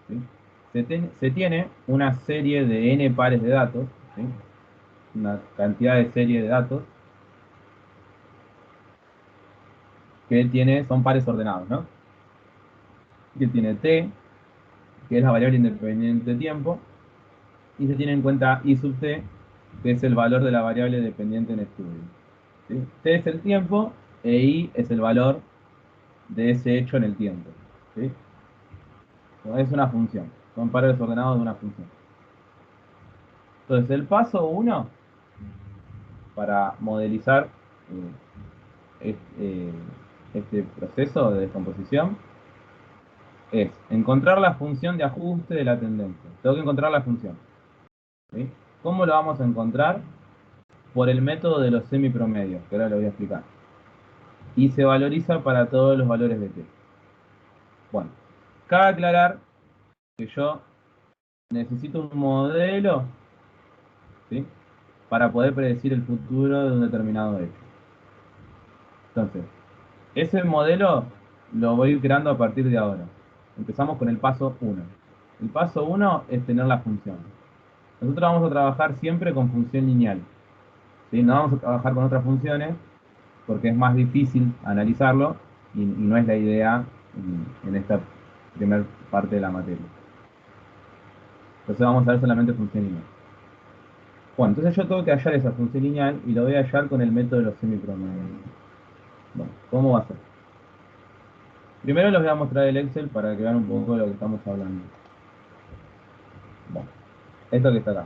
¿Sí? Se tiene una serie de n pares de datos, ¿sí? Una cantidad de serie de datos que son pares ordenados, ¿no? Que tiene t, que es la variable independiente de tiempo, y se tiene en cuenta i sub t, que es el valor de la variable dependiente en estudio. ¿Sí? T es el tiempo e i es el valor de ese hecho en el tiempo. ¿Sí? Es una función, son pares ordenados de una función. Entonces, el paso 1 para modelizar este, este proceso de descomposición es encontrar la función de ajuste de la tendencia. Tengo que encontrar la función. ¿Sí? ¿Cómo lo vamos a encontrar? Por el método de los semipromedios, que ahora lo voy a explicar. Y se valoriza para todos los valores de t. Bueno, cabe aclarar que yo necesito un modelo, ¿sí? Para poder predecir el futuro de un determinado hecho. Entonces, ese modelo lo voy a ir creando a partir de ahora. Empezamos con el paso 1. El paso 1 es tener la función. Nosotros vamos a trabajar siempre con función lineal. ¿Sí? No vamos a trabajar con otras funciones porque es más difícil analizarlo y no es la idea en esta primera parte de la materia. Entonces vamos a ver solamente función lineal. Bueno, entonces yo tengo que hallar esa función lineal y lo voy a hallar con el método de los semipromedios. Bueno, ¿cómo va a ser? Primero les voy a mostrar el Excel para que vean un poco de lo que estamos hablando. Bueno, esto que está acá.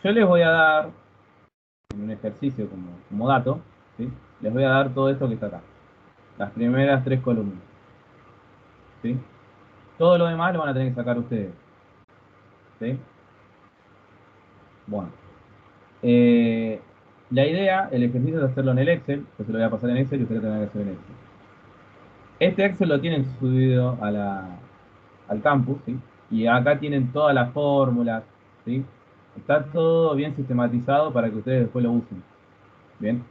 Yo les voy a dar, en un ejercicio como dato, ¿sí? Les voy a dar todo esto que está acá. Las primeras 3 columnas. ¿Sí? Todo lo demás lo van a tener que sacar ustedes. ¿Sí? Bueno. Eh, la idea, el ejercicio es hacerlo en el Excel. Yo se lo voy a pasar en Excel y ustedes lo tendrán que hacer en Excel. Este Excel lo tienen subido al campus, ¿sí? Y acá tienen todas las fórmulas, ¿sí? Está todo bien sistematizado para que ustedes después lo usen. Bien.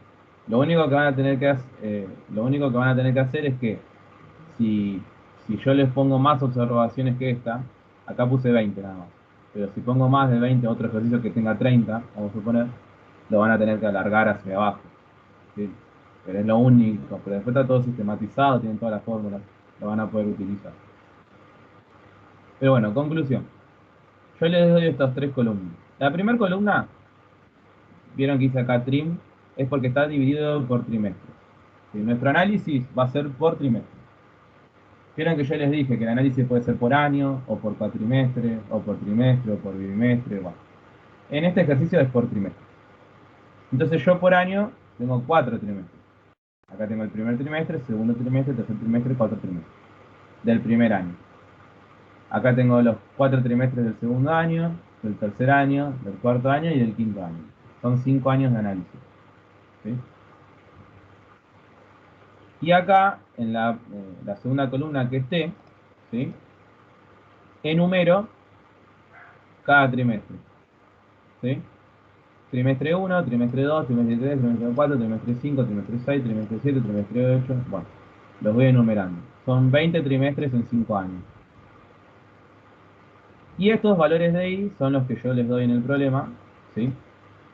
Lo único que van a tener que hacer es que si, si yo les pongo más observaciones que esta, acá puse 20 nada más. Pero si pongo más de 20, otro ejercicio que tenga 30, vamos a suponer, lo van a tener que alargar hacia abajo. ¿Sí? Pero es lo único. Pero después está todo sistematizado, tienen todas las fórmulas, lo van a poder utilizar. Pero bueno, conclusión. Yo les doy estas 3 columnas. La primera columna, vieron que hice acá trim, es porque está dividido por trimestre. ¿Sí? Nuestro análisis va a ser por trimestre. Vieron que yo les dije que el análisis puede ser por año, o por cuatrimestre, o por trimestre, o por bimestre, bueno. En este ejercicio es por trimestre. Entonces yo por año tengo 4 trimestres. Acá tengo el primer trimestre, segundo trimestre, tercer trimestre, 4 trimestres. Del primer año. Acá tengo los 4 trimestres del segundo año, del tercer año, del cuarto año y del quinto año. Son 5 años de análisis. ¿Sí? Y acá, en la segunda columna que esté, ¿sí? Enumero cada trimestre. ¿Sí? Trimestre 1, trimestre 2, trimestre 3, trimestre 4, trimestre 5, trimestre 6, trimestre 7, trimestre 8. Bueno, los voy enumerando. Son 20 trimestres en 5 años. Y estos valores de I son los que yo les doy en el problema, ¿sí?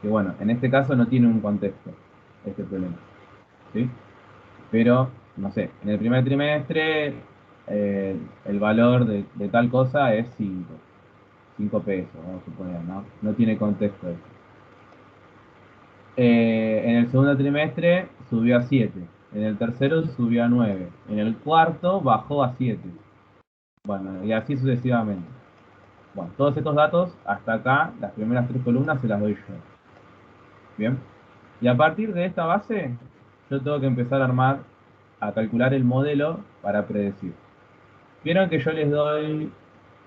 Que bueno, en este caso no tiene un contexto este problema, ¿sí? Pero, no sé, en el primer trimestre el valor de tal cosa es 5 pesos, vamos a suponer, ¿no? No tiene contexto esto. En el segundo trimestre subió a 7, en el tercero subió a 9, en el cuarto bajó a 7. Bueno, y así sucesivamente. Bueno, todos estos datos, hasta acá, las primeras 3 columnas se las doy yo. Bien. Y a partir de esta base, yo tengo que empezar a armar, a calcular el modelo para predecir. Vieron que yo les doy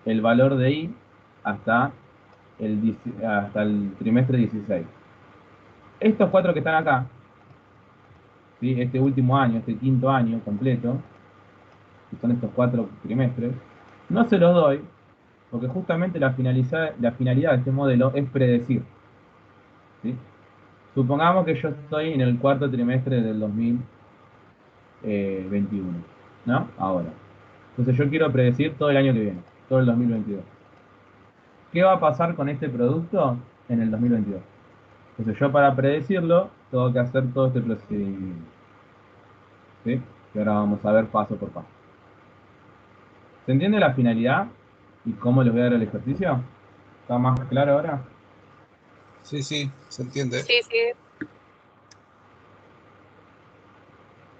el valor de I hasta hasta el trimestre 16. Estos 4 que están acá, ¿sí? Este último año, este quinto año completo, que son estos 4 trimestres, no se los doy porque justamente la finalidad de este modelo es predecir. ¿Sí? Supongamos que yo estoy en el cuarto trimestre del 2021, ¿no? Ahora. Entonces yo quiero predecir todo el año que viene, todo el 2022. ¿Qué va a pasar con este producto en el 2022? Entonces yo para predecirlo tengo que hacer todo este procedimiento. ¿Sí? Que ahora vamos a ver paso por paso. ¿Se entiende la finalidad y cómo les voy a dar el ejercicio? ¿Está más claro ahora? Sí, sí, se entiende. Sí, sí.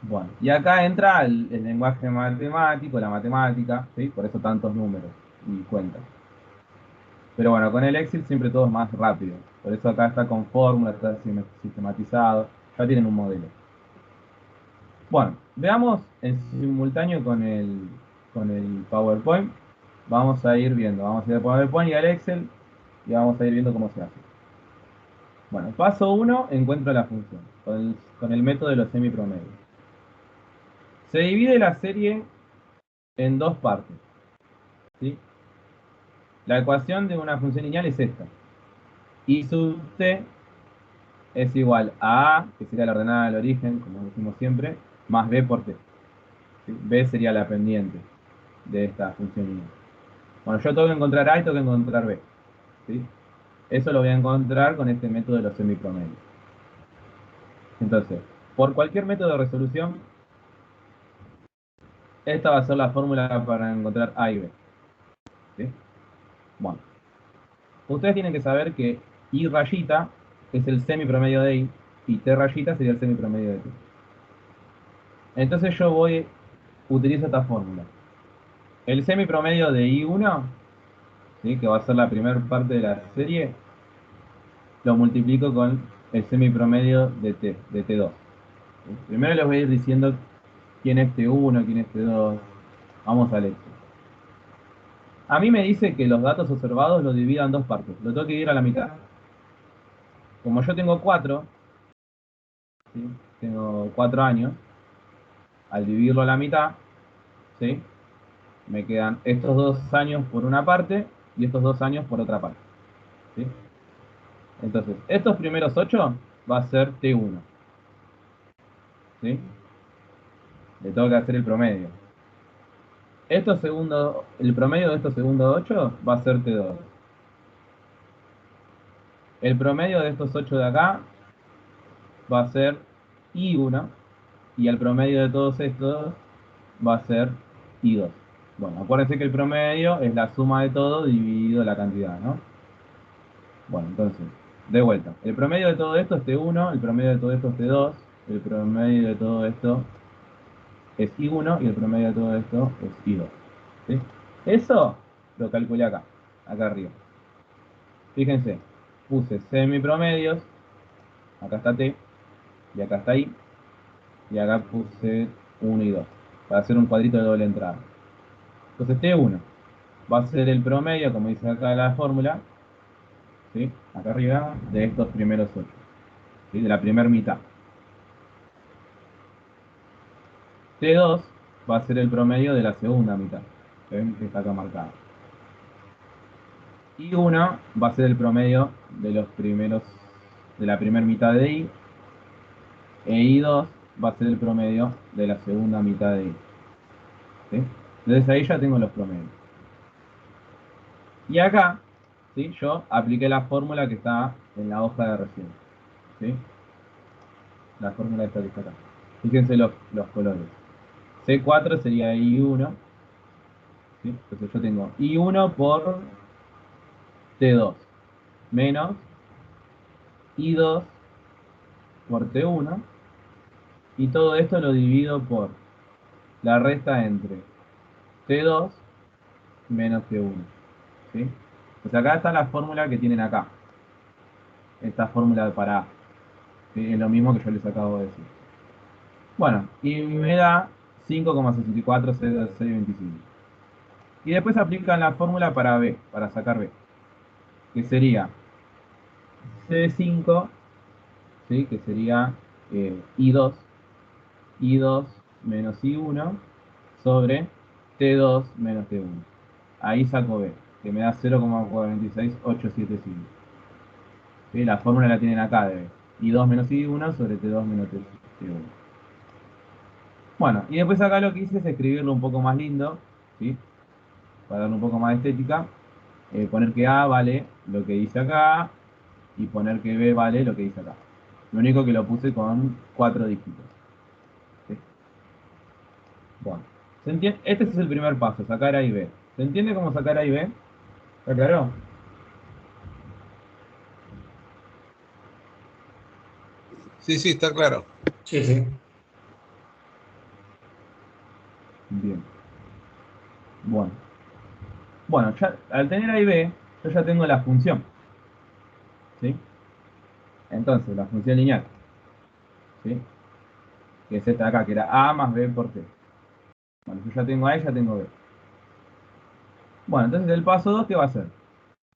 Bueno, y acá entra el lenguaje matemático, la matemática, ¿sí? Por eso tantos números y cuentas. Pero bueno, con el Excel siempre todo es más rápido. Por eso acá está con fórmulas, está sistematizado, ya tienen un modelo. Bueno, veamos en simultáneo con el PowerPoint. Vamos a ir viendo, vamos a ir al PowerPoint y al Excel y vamos a ir viendo cómo se hace. Bueno, paso 1, encuentro la función con el método de los semipromedios. Se divide la serie en dos partes, ¿sí? La ecuación de una función lineal es esta. I sub t es igual a A, que sería la ordenada del origen, como decimos siempre, más B por t. ¿Sí? B sería la pendiente de esta función lineal. Bueno, yo tengo que encontrar A y tengo que encontrar B. ¿Sí? Eso lo voy a encontrar con este método de los semipromedios. Entonces, por cualquier método de resolución, esta va a ser la fórmula para encontrar A y B. ¿Sí? Bueno, ustedes tienen que saber que I rayita es el semipromedio de I y T rayita sería el semipromedio de T. Entonces yo utilizo esta fórmula. El semipromedio de I1, ¿sí? Que va a ser la primera parte de la serie, lo multiplico con el semipromedio de T, de T2. ¿Sí? Primero les voy a ir diciendo quién es T1, quién es T2. Vamos al Excel. A mí me dice que los datos observados los divida en dos partes. Lo tengo que dividir a la mitad. Como yo tengo 4, ¿sí? Tengo 4 años, al dividirlo a la mitad, ¿sí? Me quedan estos 2 años por una parte y estos 2 años por otra parte. ¿Sí? Entonces, estos primeros 8 va a ser T1. ¿Sí? Le tengo que hacer el promedio. El promedio de estos segundos 8 va a ser T2. El promedio de estos 8 de acá va a ser I1. Y el promedio de todos estos va a ser I2. Bueno, acuérdense que el promedio es la suma de todo dividido la cantidad, ¿no? Bueno, entonces, de vuelta. El promedio de todo esto es T1, el promedio de todo esto es T2, el promedio de todo esto es I1 y el promedio de todo esto es I2. ¿Sí? Eso lo calculé acá arriba. Fíjense, puse semipromedios Acá está T, y acá está I, y acá puse 1 y 2, para hacer un cuadrito de doble entrada. Entonces T1 va a ser el promedio, como dice acá la fórmula, ¿sí? Acá arriba, de estos primeros 8, ¿sí? De la primera mitad. T2 va a ser el promedio de la segunda mitad, ¿ven? Que está acá marcado. I1 va a ser el promedio de los primeros, de la primera mitad de I, e I2 va a ser el promedio de la segunda mitad de I, ¿sí? Entonces ahí ya tengo los promedios. Y acá, ¿sí? Yo apliqué la fórmula que está en la hoja de recién, ¿sí? La fórmula esta que está acá. Fíjense los colores. C4 sería I1, ¿sí? Entonces yo tengo I1 por T2 menos I2 por T1, y todo esto lo divido por la resta entre T2 menos T1, ¿sí? Pues acá está la fórmula que tienen acá, esta fórmula para A, ¿sí? Es lo mismo que yo les acabo de decir. Bueno, y me da 5,64625. Y después aplican la fórmula para B, para sacar B, que sería C5, ¿sí? Que sería I2, I2 menos I1 sobre T2 menos T1. Ahí saco B, que me da 0,46875. ¿Sí? La fórmula la tienen acá de B. I2 menos I1 sobre T2 menos T1. Bueno, y después acá lo que hice es escribirlo un poco más lindo, ¿sí? Para darle un poco más de estética. Poner que A vale lo que dice acá y poner que B vale lo que dice acá. Lo único que lo puse con 4 dígitos. ¿Sí? Bueno, ¿se entiende? Este es el primer paso, sacar A y B. ¿Se entiende cómo sacar A y B? ¿Está claro? Sí, sí, está claro. Sí, sí. Bien. Bueno. Bueno, ya, al tener A y B, yo ya tengo la función. ¿Sí? Entonces, la función lineal. ¿Sí? Que es esta de acá, que era A más B por T. Bueno, yo ya tengo A y ya tengo B. Bueno, entonces el paso 2, ¿qué va a hacer?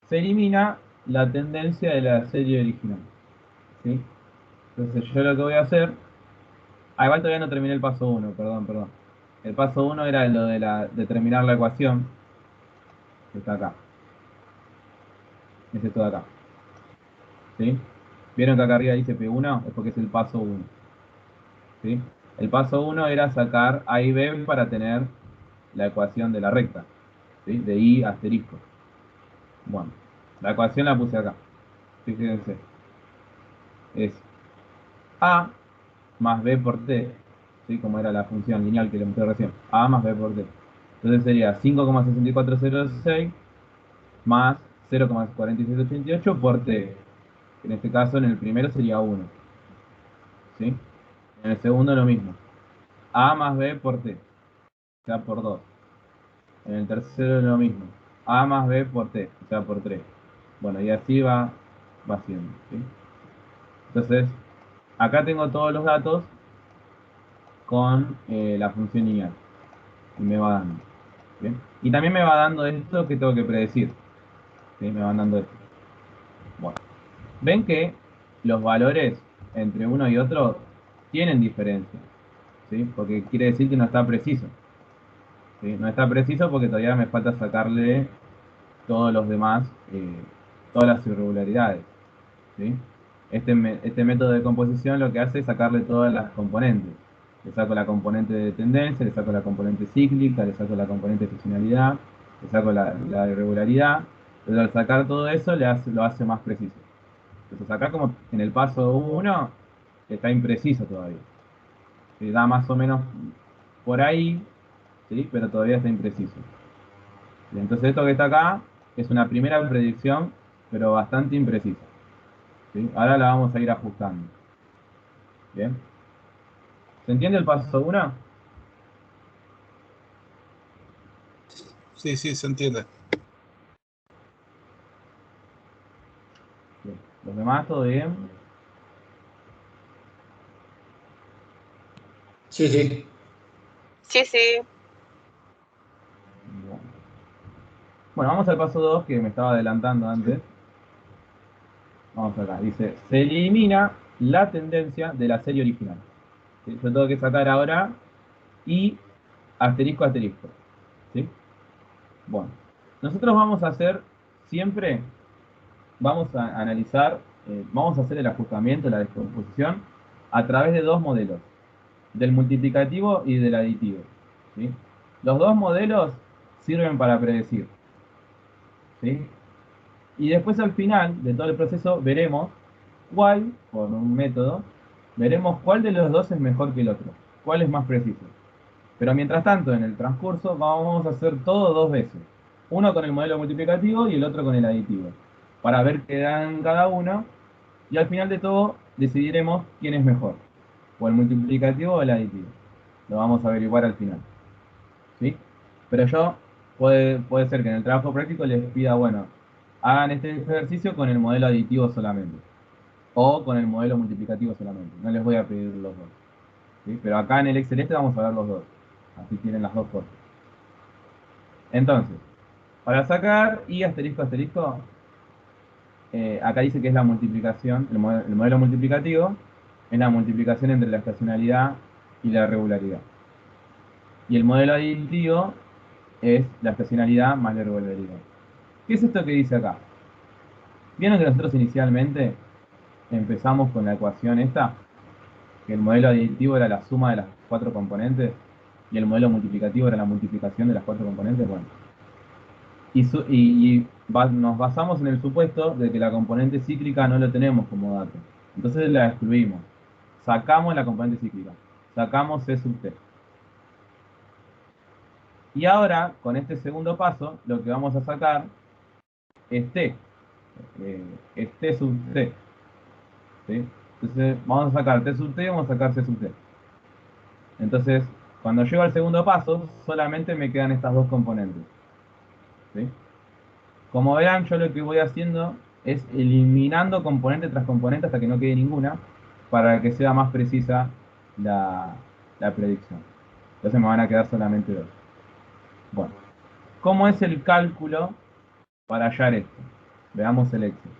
Se elimina la tendencia de la serie original. ¿Sí? Entonces yo lo que voy a hacer... Ah, igual todavía no terminé el paso 1, perdón. El paso 1 era lo de determinar la ecuación, que está acá. Es esto de acá. ¿Sí? ¿Vieron que acá arriba dice P1? Es porque es el paso 1. ¿Sí? El paso 1 era sacar A y B para tener la ecuación de la recta, ¿sí? De I asterisco. Bueno, la ecuación la puse acá. Fíjense. Es A más B por T, ¿sí? Como era la función lineal que le mostré recién. A más B por T. Entonces sería 5,6406 más 0,4688 por T. En este caso, en el primero sería 1. ¿Sí? En el segundo lo mismo. A más B por T, o sea, por 2. En el tercero lo mismo. A más B por T, o sea, por 3. Bueno, y así va siendo, ¿sí? Entonces, acá tengo todos los datos con la función lineal. Y me va dando. ¿Bien? Y también me va dando esto que tengo que predecir. ¿Sí? Me van dando esto. Bueno. Ven que los valores entre uno y otro tienen diferencia. ¿Sí? Porque quiere decir que no está preciso. ¿Sí? No está preciso porque todavía me falta sacarle todos los demás, todas las irregularidades. ¿Sí? Este método de composición lo que hace es sacarle todas las componentes. Le saco la componente de tendencia, le saco la componente cíclica, le saco la componente de estacionalidad, le saco la irregularidad, pero al sacar todo eso lo hace más preciso. Entonces acá como en el paso 1 está impreciso todavía. Se da más o menos por ahí, ¿sí? Pero todavía está impreciso. Y entonces esto que está acá es una primera predicción, pero bastante imprecisa. ¿Sí? Ahora la vamos a ir ajustando. Bien. ¿Se entiende el paso 1? Sí, sí, se entiende. Bien. ¿Los demás todo bien? Sí, sí. Sí, sí. Bueno, vamos al paso 2 que me estaba adelantando antes. Vamos acá, dice, se elimina la tendencia de la serie original. ¿Sí? Yo tengo que sacar ahora y asterisco asterisco. ¿Sí? Bueno, nosotros vamos a hacer siempre, vamos a analizar, vamos a hacer el ajustamiento, la descomposición, a través de dos modelos, del multiplicativo y del aditivo. ¿Sí? Los dos modelos sirven para predecir. ¿Sí? Y después al final de todo el proceso veremos cuál, por un método, veremos cuál de los dos es mejor que el otro, cuál es más preciso. Pero mientras tanto, en el transcurso vamos a hacer todo dos veces. Uno con el modelo multiplicativo y el otro con el aditivo. Para ver qué dan cada uno. Y al final de todo decidiremos quién es mejor. O el multiplicativo o el aditivo. Lo vamos a averiguar al final. ¿Sí? Pero yo puede ser que en el trabajo práctico les pida, bueno, hagan este ejercicio con el modelo aditivo solamente. O con el modelo multiplicativo solamente. No les voy a pedir los dos. ¿Sí? Pero acá en el Excel este vamos a ver los dos. Así tienen las dos cosas. Entonces, para sacar y asterisco asterisco, acá dice que es la multiplicación, el modelo multiplicativo es la multiplicación entre la estacionalidad y la regularidad. Y el modelo aditivo es la estacionalidad más la regularidad. ¿Qué es esto que dice acá? ¿Vieron que nosotros inicialmente empezamos con la ecuación esta? Que el modelo aditivo era la suma de las cuatro componentes y el modelo multiplicativo era la multiplicación de las cuatro componentes. Bueno, nos basamos en el supuesto de que la componente cíclica no lo tenemos como dato. Entonces la excluimos. Sacamos la componente cíclica. Sacamos C sub T. Y ahora, con este segundo paso, lo que vamos a sacar es T. Es T sub T. ¿Sí? Entonces vamos a sacar T sub T y vamos a sacar C sub T. Entonces, cuando llego al segundo paso, solamente me quedan estas dos componentes. ¿Sí? Como verán, yo lo que voy haciendo es eliminando componente tras componente hasta que no quede ninguna, para que sea más precisa la predicción. Entonces me van a quedar solamente dos. Bueno, ¿cómo es el cálculo para hallar esto? Veamos el Excel.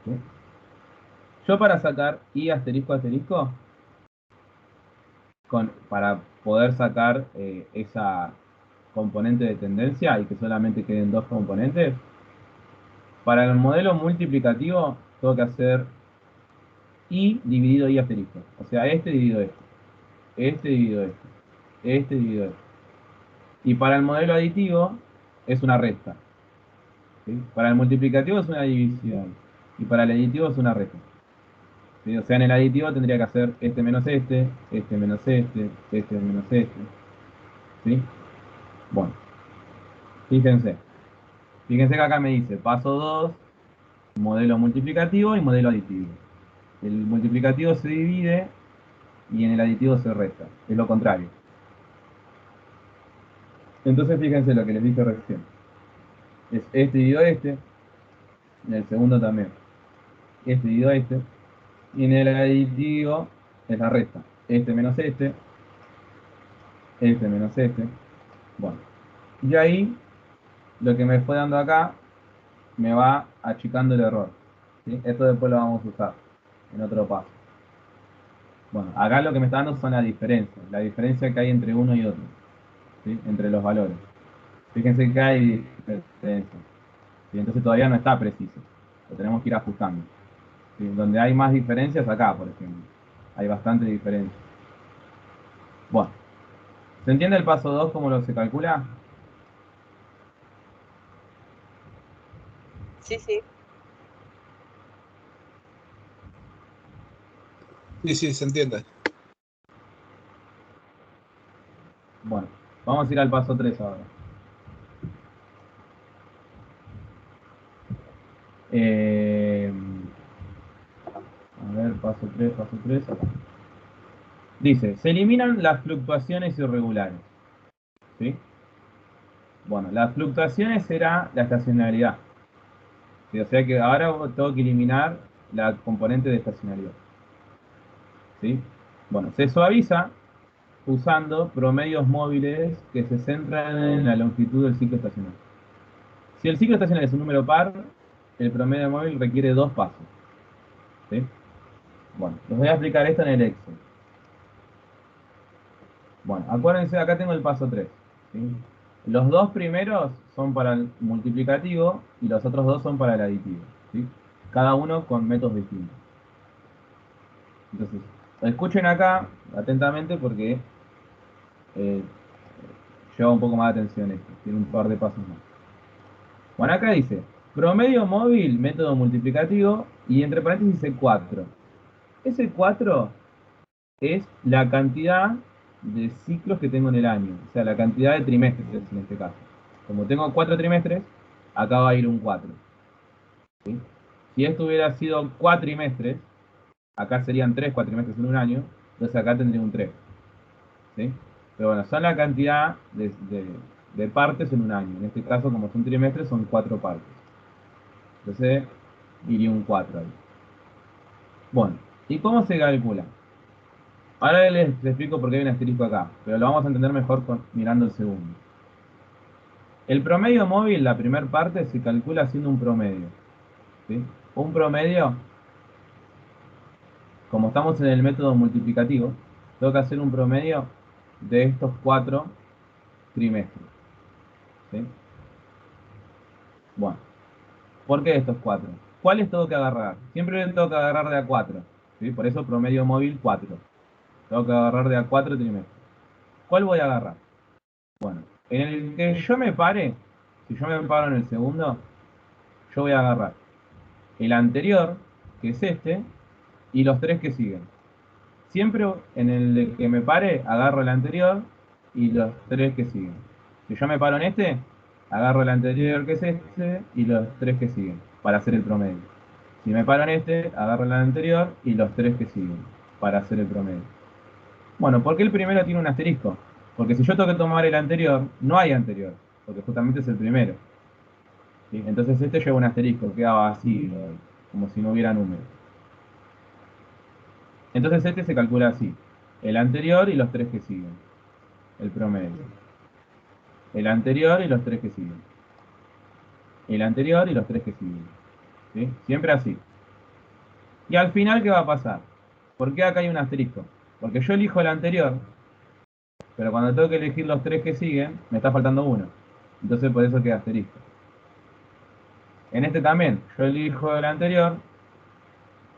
¿Sí? Yo para sacar y asterisco asterisco, para poder sacar esa componente de tendencia y que solamente queden dos componentes, para el modelo multiplicativo tengo que hacer y dividido y asterisco. O sea, este dividido este, este dividido este, este dividido este. Y para el modelo aditivo es una resta. ¿Sí? Para el multiplicativo es una división. Y para el aditivo es una resta. ¿Sí? O sea, en el aditivo tendría que hacer este menos este menos este menos este. ¿Sí? Bueno, fíjense. Fíjense que acá me dice paso 2, modelo multiplicativo y modelo aditivo. El multiplicativo se divide y en el aditivo se resta. Es lo contrario. Entonces fíjense lo que les dije recién. Es este dividido este, en el segundo también. Este dividido este. Y en el aditivo es la resta. Este menos este menos este. Bueno. Y ahí, lo que me fue dando acá, me va achicando el error. ¿Sí? Esto después lo vamos a usar en otro paso. Bueno, acá lo que me está dando son las diferencias. La diferencia que hay entre uno y otro. ¿Sí? Entre los valores. Fíjense que hay diferencias. ¿Sí? Entonces todavía no está preciso. Lo tenemos que ir ajustando. ¿Sí? Donde hay más diferencias, acá, por ejemplo. Hay bastante diferencia. Bueno, ¿se entiende el paso 2 cómo lo se calcula? Sí, sí. Sí, sí, se entiende. Bueno, vamos a ir al paso 3 ahora. A ver, paso 3, paso 3. Acá. Dice, se eliminan las fluctuaciones irregulares. ¿Sí? Bueno, las fluctuaciones será la estacionalidad. ¿Sí? O sea que ahora tengo que eliminar la componente de estacionalidad. ¿Sí? Bueno, se suaviza usando promedios móviles que se centran en la longitud del ciclo estacionario. Si el ciclo estacionario es un número par, el promedio móvil requiere 2 pasos. ¿Sí? Bueno, les voy a explicar esto en el Excel. Bueno, acuérdense, acá tengo el paso 3. ¿Sí? Los dos primeros son para el multiplicativo y los otros dos son para el aditivo. ¿Sí? Cada uno con métodos distintos. Entonces, escuchen acá atentamente porque lleva un poco más de atención esto. Tiene un par de pasos más. Bueno, acá dice, promedio móvil, método multiplicativo, y entre paréntesis dice 4. Ese 4 es la cantidad de ciclos que tengo en el año, o sea, la cantidad de trimestres en este caso. Como tengo 4 trimestres, acá va a ir un 4. ¿Sí? Si esto hubiera sido cuatrimestres, acá serían 3 cuatrimestres en un año, entonces acá tendría un 3. ¿Sí? Pero bueno, son la cantidad de partes en un año. En este caso, como son trimestres, son 4 partes. Entonces, iría un 4 ahí. Bueno, ¿y cómo se calcula? Ahora les explico por qué hay un asterisco acá, pero lo vamos a entender mejor mirando el segundo. El promedio móvil, la primera parte, se calcula haciendo un promedio. ¿Sí? Un promedio, como estamos en el método multiplicativo, tengo que hacer un promedio de estos 4 trimestres. ¿Sí? Bueno, ¿por qué estos 4? ¿Cuáles tengo que agarrar? Siempre tengo que agarrar de a 4. ¿Sí? Por eso promedio móvil 4. Tengo que agarrar de a 4 trimestres. ¿Cuál voy a agarrar? Bueno, en el que yo me pare, si yo me paro en el segundo, yo voy a agarrar el anterior, que es este, y los 3 que siguen. Siempre en el que me pare, agarro el anterior y los 3 que siguen. Si yo me paro en este, agarro el anterior, que es este, y los 3 que siguen, para hacer el promedio. Si me paro en este, agarro el anterior y los 3 que siguen, para hacer el promedio. Bueno, ¿por qué el primero tiene un asterisco? Porque si yo tengo que tomar el anterior, no hay anterior, porque justamente es el primero. ¿Sí? Entonces este lleva un asterisco, queda vacío, como si no hubiera número. Entonces este se calcula así, el anterior y los 3 que siguen, el promedio. El anterior y los 3 que siguen. El anterior y los 3 que siguen. ¿Sí? Siempre así. Y al final, ¿qué va a pasar? ¿Por qué acá hay un asterisco? Porque yo elijo el anterior, pero cuando tengo que elegir los 3 que siguen, me está faltando uno. Entonces por eso queda asterisco. En este también, yo elijo el anterior,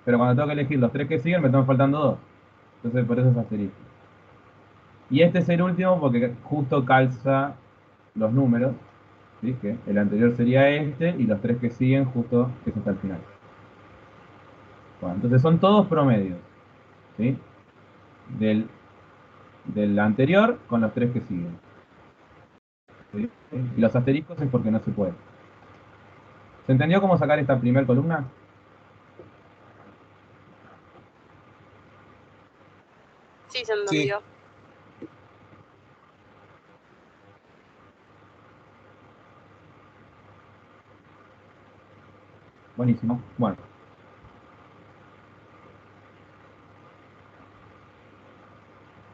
pero cuando tengo que elegir los 3 que siguen, me están faltando 2. Entonces por eso es asterisco. Y este es el último porque justo calza los números. ¿Sí? Que el anterior sería este y los 3 que siguen justo que es hasta el final. Bueno, entonces son todos promedios. ¿Sí? Del anterior con los 3 que siguen. ¿Sí? Y los asteriscos es porque no se puede. ¿Se entendió cómo sacar esta primera columna? Sí, se Sí, entendió. Buenísimo. Bueno.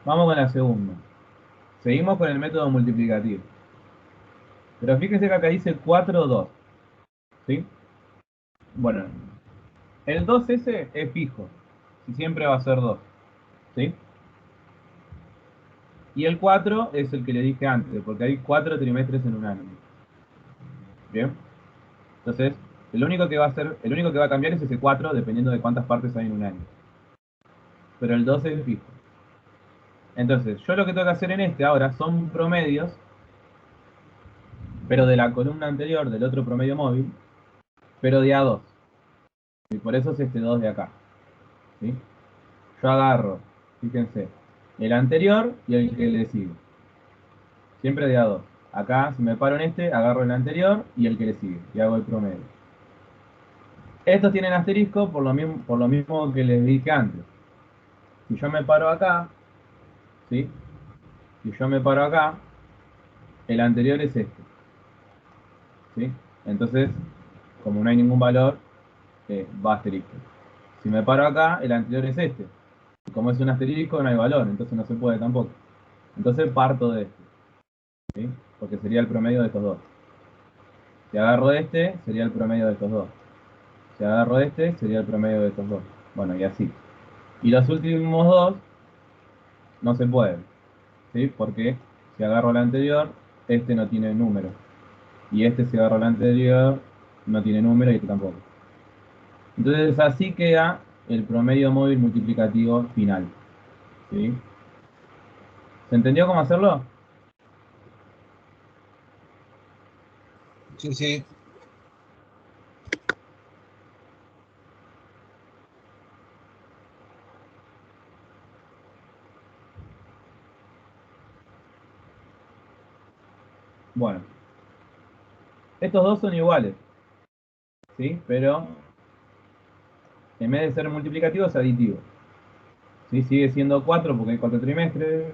Vamos con la segunda. Seguimos con el método multiplicativo. Pero fíjense que acá dice 4, 2. ¿Sí? Bueno, el 2S es fijo. Y siempre va a ser 2. ¿Sí? Y el 4 es el que le dije antes, porque hay 4 trimestres en un año. ¿Bien? Entonces, el único que va a cambiar es ese 4 dependiendo de cuántas partes hay en un año. Pero el 12 es fijo. Entonces, yo lo que tengo que hacer en este ahora son promedios, pero de la columna anterior, del otro promedio móvil, pero de A2. Y por eso es este 2 de acá. ¿Sí? Yo agarro, fíjense, el anterior y el que le sigue. Siempre de A2. Acá, si me paro en este, agarro el anterior y el que le sigue. Y hago el promedio. Estos tienen asterisco por lo mismo que les dije antes. Si yo me paro acá, ¿sí? Si yo me paro acá, el anterior es este. ¿Sí? Entonces, como no hay ningún valor, va asterisco. Si me paro acá, el anterior es este. Como es un asterisco, no hay valor, entonces no se puede tampoco. Entonces parto de este, ¿sí? Porque sería el promedio de estos dos. Si agarro este, sería el promedio de estos dos. Si agarro este, sería el promedio de estos dos. Bueno, y así. Y los últimos dos no se pueden, ¿sí? Porque si agarro el anterior, este no tiene número. Y este si agarro el anterior, no tiene número y este tampoco. Entonces así queda el promedio móvil multiplicativo final, ¿sí? ¿Se entendió cómo hacerlo? Sí, sí. Bueno, estos dos son iguales, ¿sí? Pero en vez de ser multiplicativo es aditivo. ¿Sí? Sigue siendo 4 porque hay 4 trimestres,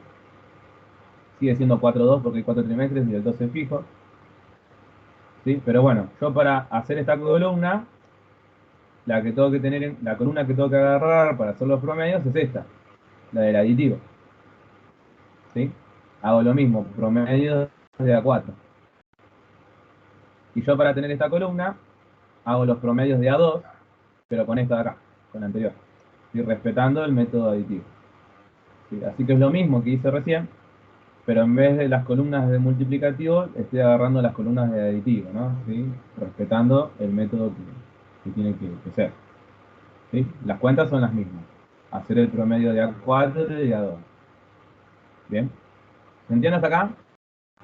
sigue siendo 4,2 porque hay 4 trimestres y el 12 es fijo. ¿Sí? Pero bueno, yo para hacer esta columna, la que tengo que tener, la columna que tengo que agarrar para hacer los promedios es esta, la del aditivo. ¿Sí? Hago lo mismo, promedio de A4. Y yo para tener esta columna, hago los promedios de A2, pero con esta de acá, con la anterior. Y respetando el método aditivo. ¿Sí? Así que es lo mismo que hice recién, pero en vez de las columnas de multiplicativo, estoy agarrando las columnas de aditivo, ¿no? ¿Sí? Respetando el método que tiene que ser. ¿Sí? Las cuentas son las mismas. Hacer el promedio de A4 y de A2. ¿Bien? ¿Se entiende hasta acá?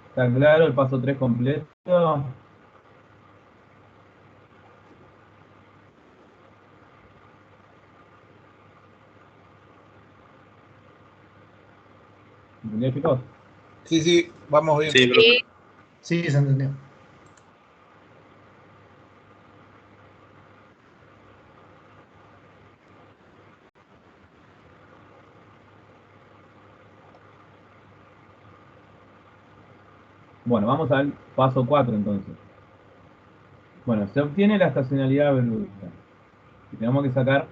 ¿Está claro el paso 3 completo? ¿Entendió, chicos? Sí, sí, vamos bien. Sí, profe. Sí, se entendió. Bueno, vamos al paso 4 entonces. Bueno, se obtiene la estacionalidad bruta. Y tenemos que sacar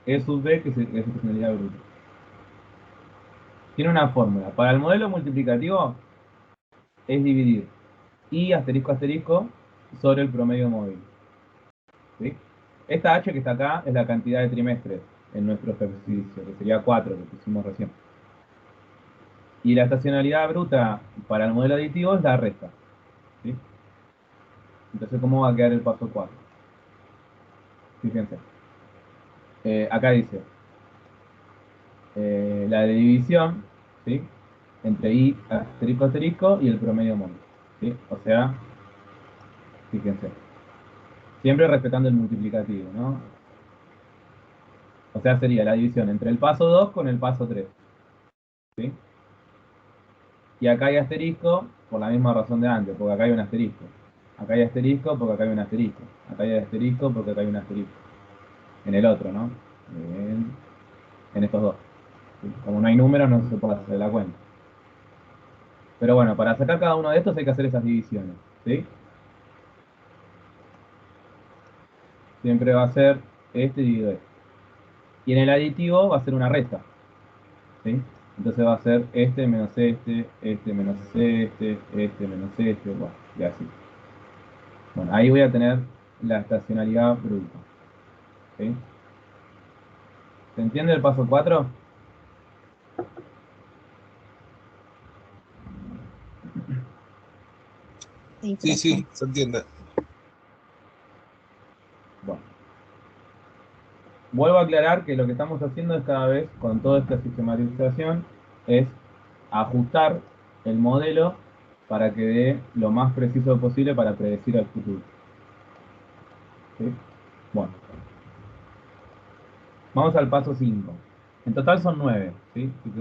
E sub B, que es estacionalidad bruta. Tiene una fórmula. Para el modelo multiplicativo es dividir I asterisco asterisco sobre el promedio móvil. ¿Sí? Esta H que está acá es la cantidad de trimestres en nuestro ejercicio, que sería 4 que pusimos recién. Y la estacionalidad bruta para el modelo aditivo es la resta. ¿Sí? Entonces, ¿cómo va a quedar el paso 4? Fíjense. Acá dice, la de división, ¿sí? Entre I asterisco asterisco y el promedio móvil. ¿Sí? O sea, fíjense. Siempre respetando el multiplicativo, ¿no? O sea, sería la división entre el paso 2 con el paso 3. ¿Sí? Y acá hay asterisco por la misma razón de antes, porque acá hay un asterisco. Acá hay asterisco porque acá hay un asterisco. Acá hay asterisco porque acá hay un asterisco. En el otro, ¿no? En estos dos. ¿Sí? Como no hay números, no se puede hacer la cuenta. Pero bueno, para sacar cada uno de estos hay que hacer esas divisiones. ¿Sí? Siempre va a ser este dividido este. Y en el aditivo va a ser una resta. ¿Sí? Entonces va a ser este menos este menos este menos este, bueno, y así. Bueno, ahí voy a tener la estacionalidad bruta. ¿Sí? ¿Se entiende el paso 4? Sí, Sí, profe. sí, se entiende. Bueno. Vuelvo a aclarar que lo que estamos haciendo es cada vez, con toda esta sistematización, es ajustar el modelo para que dé lo más preciso posible para predecir el futuro. ¿Sí? Bueno, vamos al paso 5. En total son 9, ¿sí? Así que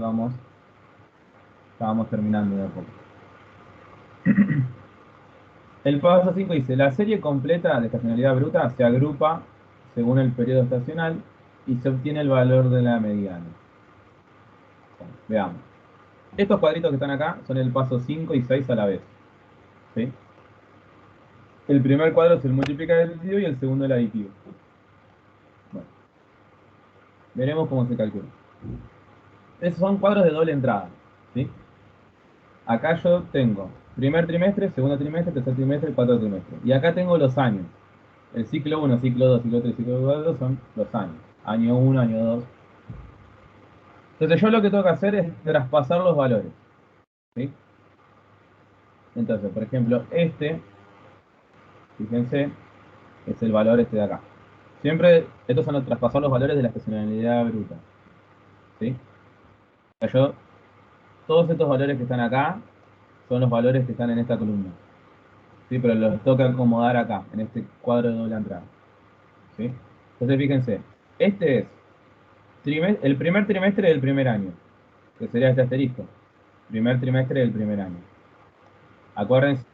estábamos terminando de a poco. El paso 5 dice, la serie completa de estacionalidad bruta se agrupa según el periodo estacional y se obtiene el valor de la mediana. Bueno, veamos. Estos cuadritos que están acá son el paso 5 y 6 a la vez. ¿Sí? El primer cuadro es el multiplicativo y el segundo el aditivo. Bueno, veremos cómo se calcula. Esos son cuadros de doble entrada, ¿sí? Acá yo tengo primer trimestre, segundo trimestre, tercer trimestre, cuarto trimestre. Y acá tengo los años. El ciclo 1, ciclo 2, ciclo 3, ciclo 4 son los años. Año 1, año 2. Entonces yo lo que tengo que hacer es traspasar los valores, ¿sí? Entonces, por ejemplo, fíjense, es el valor este de acá. Siempre, estos son los traspasar los valores de la estacionalidad bruta, ¿sí? O sea, todos estos valores que están acá son los valores que están en esta columna, ¿sí? Pero los tengo que acomodar acá, en este cuadro de doble entrada, ¿sí? Entonces, fíjense, este es el primer trimestre del primer año, que sería este asterisco. Primer trimestre del primer año. Acuérdense.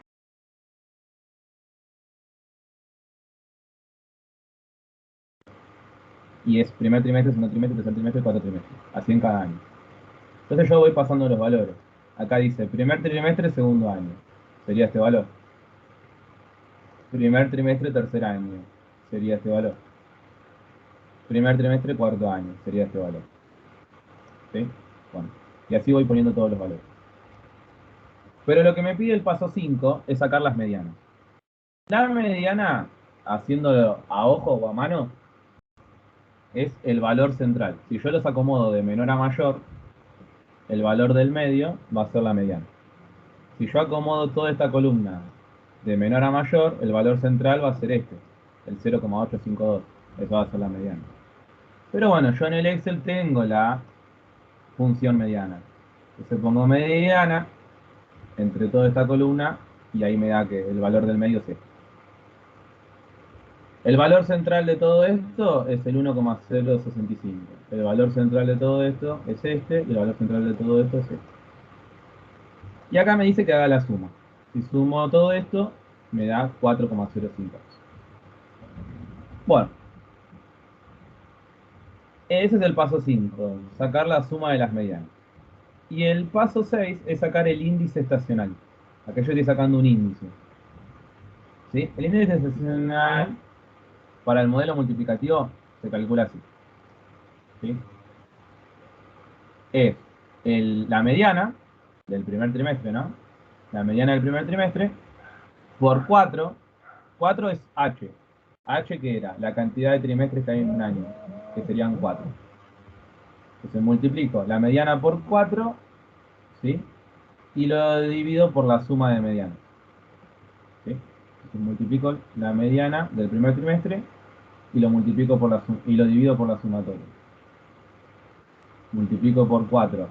Y es primer trimestre, segundo trimestre, tercer trimestre, cuarto trimestre. Así en cada año. Entonces yo voy pasando los valores. Acá dice primer trimestre, segundo año. Sería este valor. Primer trimestre, tercer año. Sería este valor. Primer trimestre, cuarto año. Sería este valor. ¿Sí? Bueno. Y así voy poniendo todos los valores. Pero lo que me pide el paso 5 es sacar las medianas. La mediana, haciéndolo a ojo o a mano, es el valor central. Si yo los acomodo de menor a mayor, el valor del medio va a ser la mediana. Si yo acomodo toda esta columna de menor a mayor, el valor central va a ser este, el 0,852. Eso va a ser la mediana. Pero bueno, yo en el Excel tengo la función mediana. Entonces pongo mediana entre toda esta columna y ahí me da que el valor del medio es este. El valor central de todo esto es el 1,065. El valor central de todo esto es este y el valor central de todo esto es este. Y acá me dice que haga la suma. Si sumo todo esto, me da 4,05. Bueno, ese es el paso 5, sacar la suma de las medianas. Y el paso 6 es sacar el índice estacional. Acá yo estoy sacando un índice. ¿Sí? El índice estacional para el modelo multiplicativo se calcula así. ¿Sí? Es la mediana del primer trimestre, ¿no? La mediana del primer trimestre por 4. 4 es H. H que era la cantidad de trimestres que hay en un año, que serían 4. Entonces multiplico la mediana por 4, ¿sí? Y lo divido por la suma de medianas, ¿sí? Entonces multiplico la mediana del primer trimestre y lo multiplico por y lo divido por la sumatoria. Multiplico por 4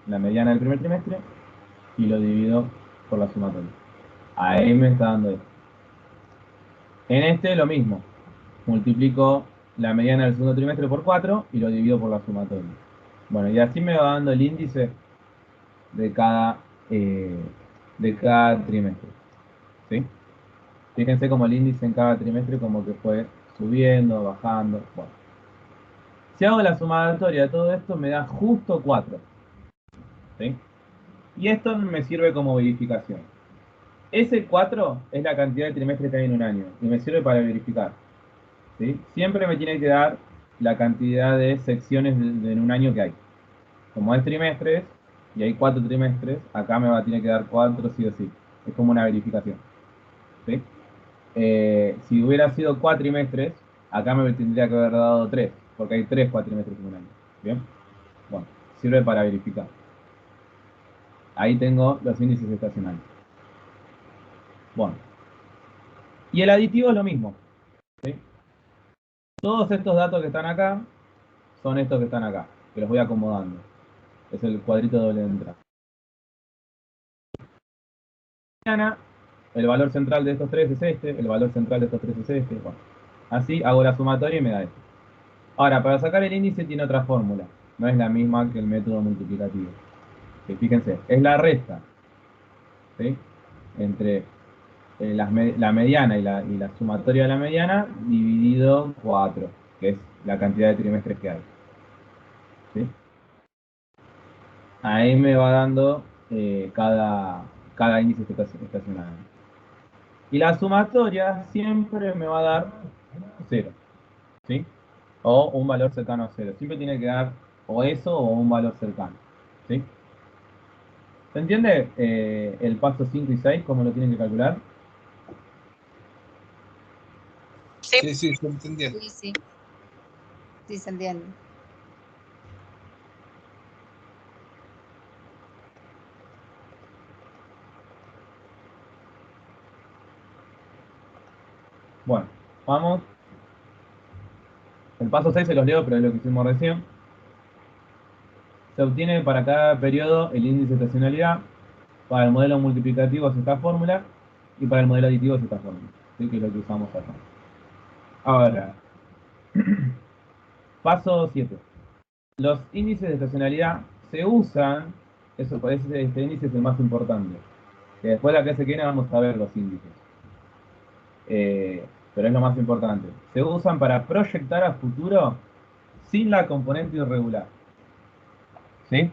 la mediana del primer trimestre y lo divido por la sumatoria. Ahí me está dando esto. En este lo mismo. Multiplico la mediana del segundo trimestre por 4 y lo divido por la sumatoria. Bueno, y así me va dando el índice de cada, eh, trimestre. ¿Sí? Fíjense como el índice en cada trimestre como que fue subiendo, bajando. Bueno. Si hago la sumatoria de todo esto me da justo 4. ¿Sí? Y esto me sirve como verificación. Ese 4 es la cantidad de trimestres que hay en un año y me sirve para verificar. ¿Sí? Siempre me tiene que dar la cantidad de secciones en un año que hay. Como es trimestres y hay 4 trimestres, acá me va a tener que dar 4 sí o sí. Es como una verificación. ¿Sí? Si hubiera sido cuatrimestres, acá me tendría que haber dado 3, porque hay 3 cuatrimestres en un año. ¿Bien? Bueno, sirve para verificar. Ahí tengo los índices estacionales. Bueno. Y el aditivo es lo mismo. ¿Sí? Todos estos datos que están acá son estos que están acá, que los voy acomodando. Es el cuadrito de doble entrada. El valor central de estos tres es este, el valor central de estos tres es este. Bueno, así hago la sumatoria y me da esto. Ahora, para sacar el índice tiene otra fórmula. No es la misma que el método multiplicativo. ¿Sí? Fíjense, es la resta, ¿sí? Entre la mediana y la sumatoria de la mediana dividido 4, que es la cantidad de trimestres que hay. ¿Sí? Ahí me va dando cada índice estacional. Y la sumatoria siempre me va a dar 0. ¿Sí? O un valor cercano a 0. Siempre tiene que dar o eso o un valor cercano. ¿Sí? ¿Se entiende el paso 5 y 6, cómo lo tienen que calcular? Sí. Sí, sí, se entendía. Sí, sí. Sí, se entiende. Bueno, vamos. El paso 6 se los leo, pero es lo que hicimos recién. Se obtiene para cada periodo el índice de estacionalidad. Para el modelo multiplicativo es esta fórmula. Y para el modelo aditivo es esta fórmula. ¿Sí? Que es lo que usamos acá. Ahora, paso 7. Los índices de estacionalidad se usan, eso parece, este índice es el más importante. Que después de la clase que viene vamos a ver los índices. Pero es lo más importante. Se usan para proyectar a futuro sin la componente irregular. ¿Sí?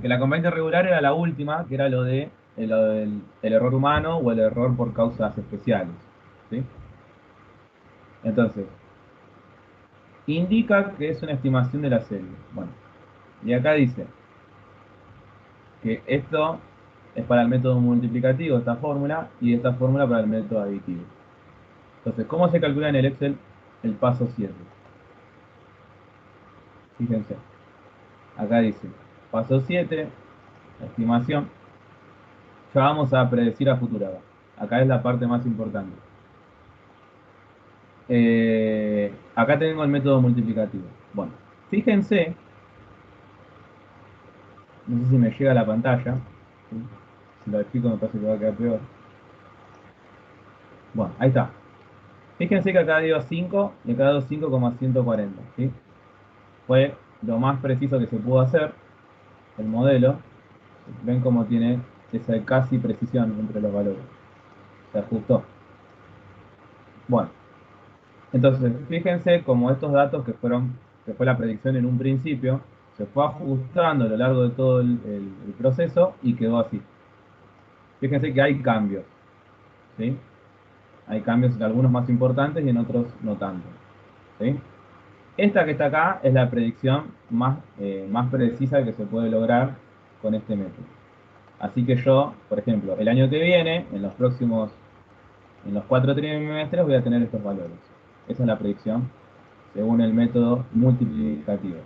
Que la componente irregular era la última, que era lo de el error humano o el error por causas especiales. ¿Sí? Entonces, indica que es una estimación de la serie. Bueno, y acá dice que esto es para el método multiplicativo, esta fórmula, y esta fórmula para el método aditivo. Entonces, ¿cómo se calcula en el Excel el paso 7? Fíjense, acá dice, paso 7, estimación. Ya vamos a predecir a futuro. Acá es la parte más importante. Acá tengo el método multiplicativo. Bueno, fíjense, no sé si me llega a la pantalla. ¿Sí? Si lo explico me parece que va a quedar peor. Bueno, ahí está. Fíjense que acá dio 5 y acá dio 5,140. ¿Sí? Fue lo más preciso que se pudo hacer. El modelo. Ven cómo tiene esa casi precisión entre los valores. Se ajustó. Bueno, entonces fíjense cómo estos datos que fue la predicción en un principio, se fue ajustando a lo largo de todo el proceso y quedó así. Fíjense que hay cambios. ¿Sí? Hay cambios en algunos más importantes y en otros no tanto. ¿Sí? Esta que está acá es la predicción más precisa que se puede lograr con este método. Así que yo, por ejemplo, el año que viene, en los 4 trimestres voy a tener estos valores. Esa es la predicción según el método multiplicativo.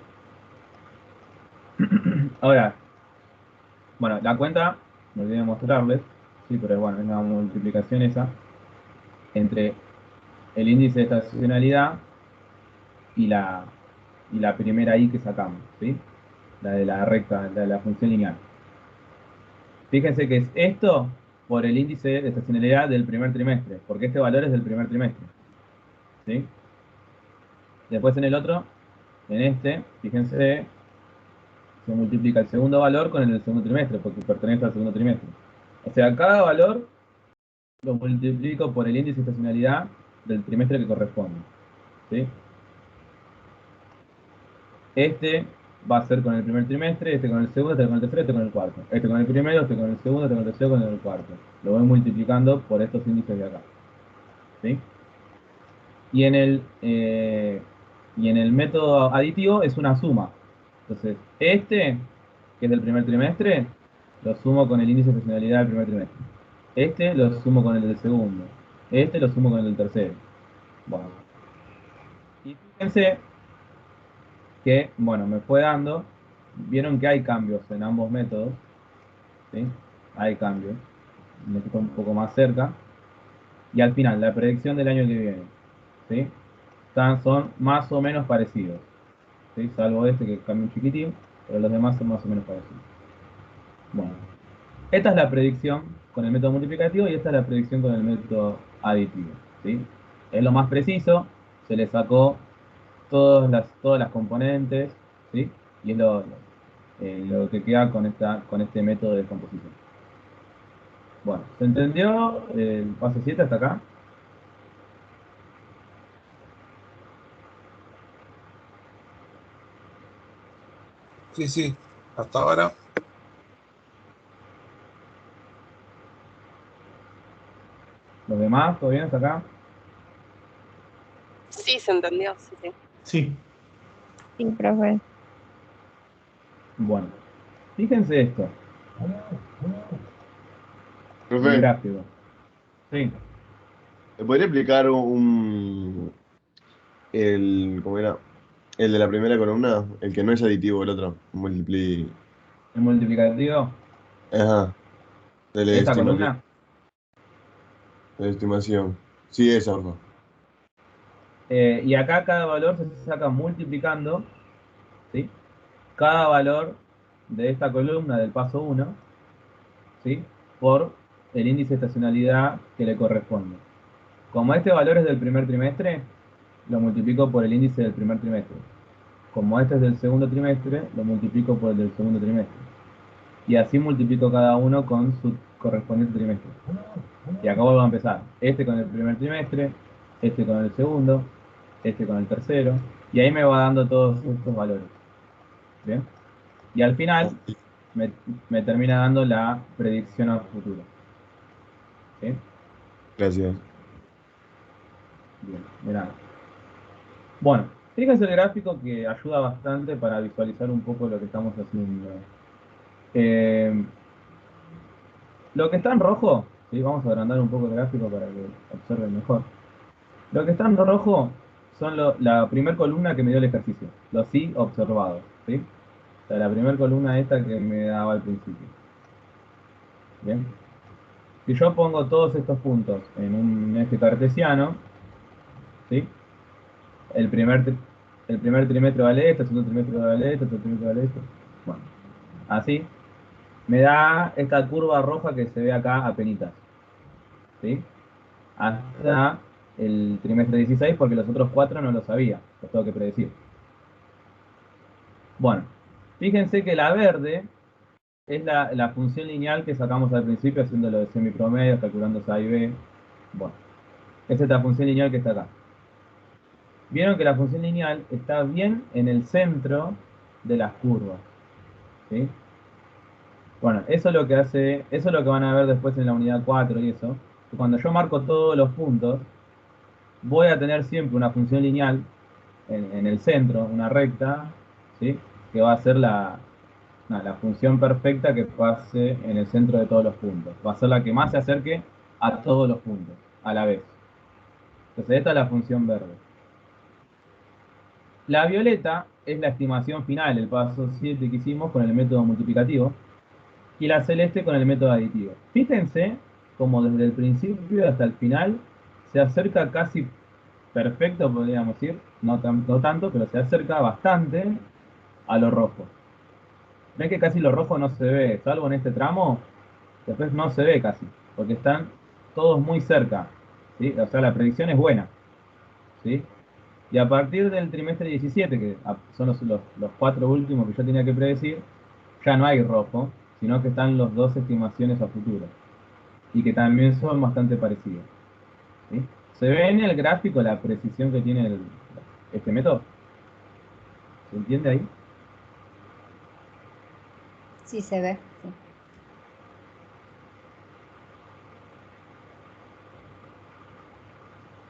Ahora, bueno, la cuenta, me olvidé de mostrarles, sí, pero bueno, es una multiplicación esa, entre el índice de estacionalidad y la primera I que sacamos, ¿sí? La de la recta, la de la función lineal. Fíjense que es esto por el índice de estacionalidad del primer trimestre, porque este valor es del primer trimestre, ¿sí? Después en el otro, en este, fíjense, se multiplica el segundo valor con el del segundo trimestre, porque pertenece al segundo trimestre. O sea, cada valor lo multiplico por el índice de estacionalidad del trimestre que corresponde. ¿Sí? Este va a ser con el primer trimestre, este con el segundo, este con el tercero, este con el cuarto. Este con el primero, este con el segundo, este con el tercero, con el cuarto. Lo voy multiplicando por estos índices de acá. ¿Sí? Y y en el método aditivo es una suma. Entonces, este, que es del primer trimestre, lo sumo con el índice de estacionalidad del primer trimestre. Este lo sumo con el del segundo. Este lo sumo con el del tercero. Bueno. Y fíjense que, bueno, me fue dando, vieron que hay cambios en ambos métodos, ¿sí? Hay cambios. Me quedo un poco más cerca. Y al final, la predicción del año que viene, ¿sí? Son más o menos parecidos, ¿sí? Salvo este que cambia un chiquitín, pero los demás son más o menos parecidos. Bueno, esta es la predicción con el método multiplicativo y esta es la predicción con el método aditivo, ¿sí? Es lo más preciso, se le sacó todas las componentes, ¿sí? Y es lo que queda con este método de composición. Bueno, ¿se entendió el paso 7 hasta acá? Sí, sí, hasta ahora. ¿Los demás? ¿Todo bien hasta acá? Sí, se entendió, sí, sí. Sí. Sí, profe. Bueno. Fíjense esto, el Profe, gráfico. Sí, ¿me podría explicar ¿cómo era? El de la primera columna, el que no es aditivo, el otro, el multiplicativo, ajá, esta columna. de la estimación. Sí, esa, por favor. Y acá cada valor se saca multiplicando, ¿sí? Cada valor de esta columna del paso 1, ¿sí? Por el índice de estacionalidad que le corresponde. Como este valor es del primer trimestre, lo multiplico por el índice del primer trimestre. Como este es del segundo trimestre, lo multiplico por el del segundo trimestre. Y así multiplico cada uno con su correspondiente trimestre. Y acá vuelvo a empezar. Este con el primer trimestre, este con el segundo, este con el tercero. Y ahí me va dando todos estos valores. ¿Bien? Y al final me, me termina dando la predicción a futuro. ¿Sí? Gracias. Bien, mirá. Bueno, fíjense el gráfico que ayuda bastante para visualizar un poco lo que estamos haciendo. Eh, lo que está en rojo, ¿sí? Vamos a agrandar un poco el gráfico para que observen mejor. Lo que está en rojo son la primera columna que me dio el ejercicio, los sí observados, ¿sí? O sea, la primera columna esta que me daba al principio. Bien. Si yo pongo todos estos puntos en un eje cartesiano, ¿sí? El primer, el primer trimestre vale esto, el segundo trimestre vale esto, el tercer trimestre vale esto. Bueno, así me da esta curva roja que se ve acá apenitas, ¿sí? Hasta el trimestre 16 porque los otros cuatro no lo sabía, los tengo que predecir. Bueno, fíjense que la verde es la función lineal que sacamos al principio haciendo lo de semipromedio, calculando A y B. Bueno, esa es la función lineal que está acá. Vieron que la función lineal está bien en el centro de las curvas, ¿sí? Bueno, eso es lo que hace, eso es lo que van a ver después en la unidad 4 y eso. Que cuando yo marco todos los puntos, voy a tener siempre una función lineal en el centro, una recta, ¿sí? Que va a ser la función perfecta que pase en el centro de todos los puntos. Va a ser la que más se acerque a todos los puntos a la vez. Entonces esta es la función verde. La violeta es la estimación final, el paso 7 que hicimos con el método multiplicativo, y la celeste con el método aditivo. Fíjense como desde el principio hasta el final se acerca casi perfecto, podríamos decir, no tanto, pero se acerca bastante a lo rojo. Ven que casi lo rojo no se ve, salvo en este tramo, después no se ve casi, porque están todos muy cerca, ¿sí? O sea, la predicción es buena, ¿sí? Y a partir del trimestre 17, que son los cuatro últimos que yo tenía que predecir, ya no hay rojo, sino que están los dos estimaciones a futuro, y que también son bastante parecidas, ¿sí? ¿Se ve en el gráfico la precisión que tiene este método? ¿Se entiende ahí? Sí, se ve. Sí.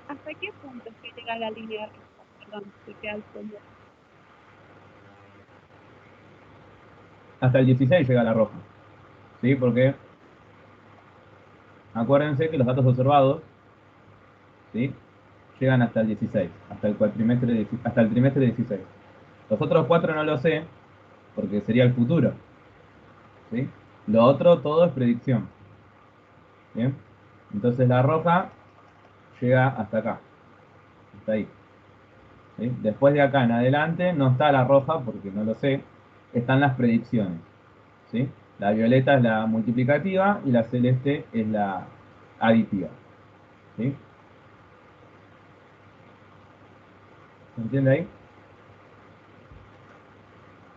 ¿Hasta qué punto es que llega la línea roja? Perdón, que queda al fondo. Hasta el 16 llega la roja, ¿sí? Porque acuérdense que los datos observados, ¿sí? Llegan hasta el 16, hasta el trimestre 16. Los otros cuatro no lo sé, porque sería el futuro, ¿sí? Lo otro todo es predicción, ¿bien? Entonces la roja llega hasta acá, hasta ahí, ¿sí? Después de acá en adelante no está la roja, porque no lo sé, están las predicciones, ¿sí? La violeta es la multiplicativa y la celeste es la aditiva, ¿sí? ¿Se entiende ahí?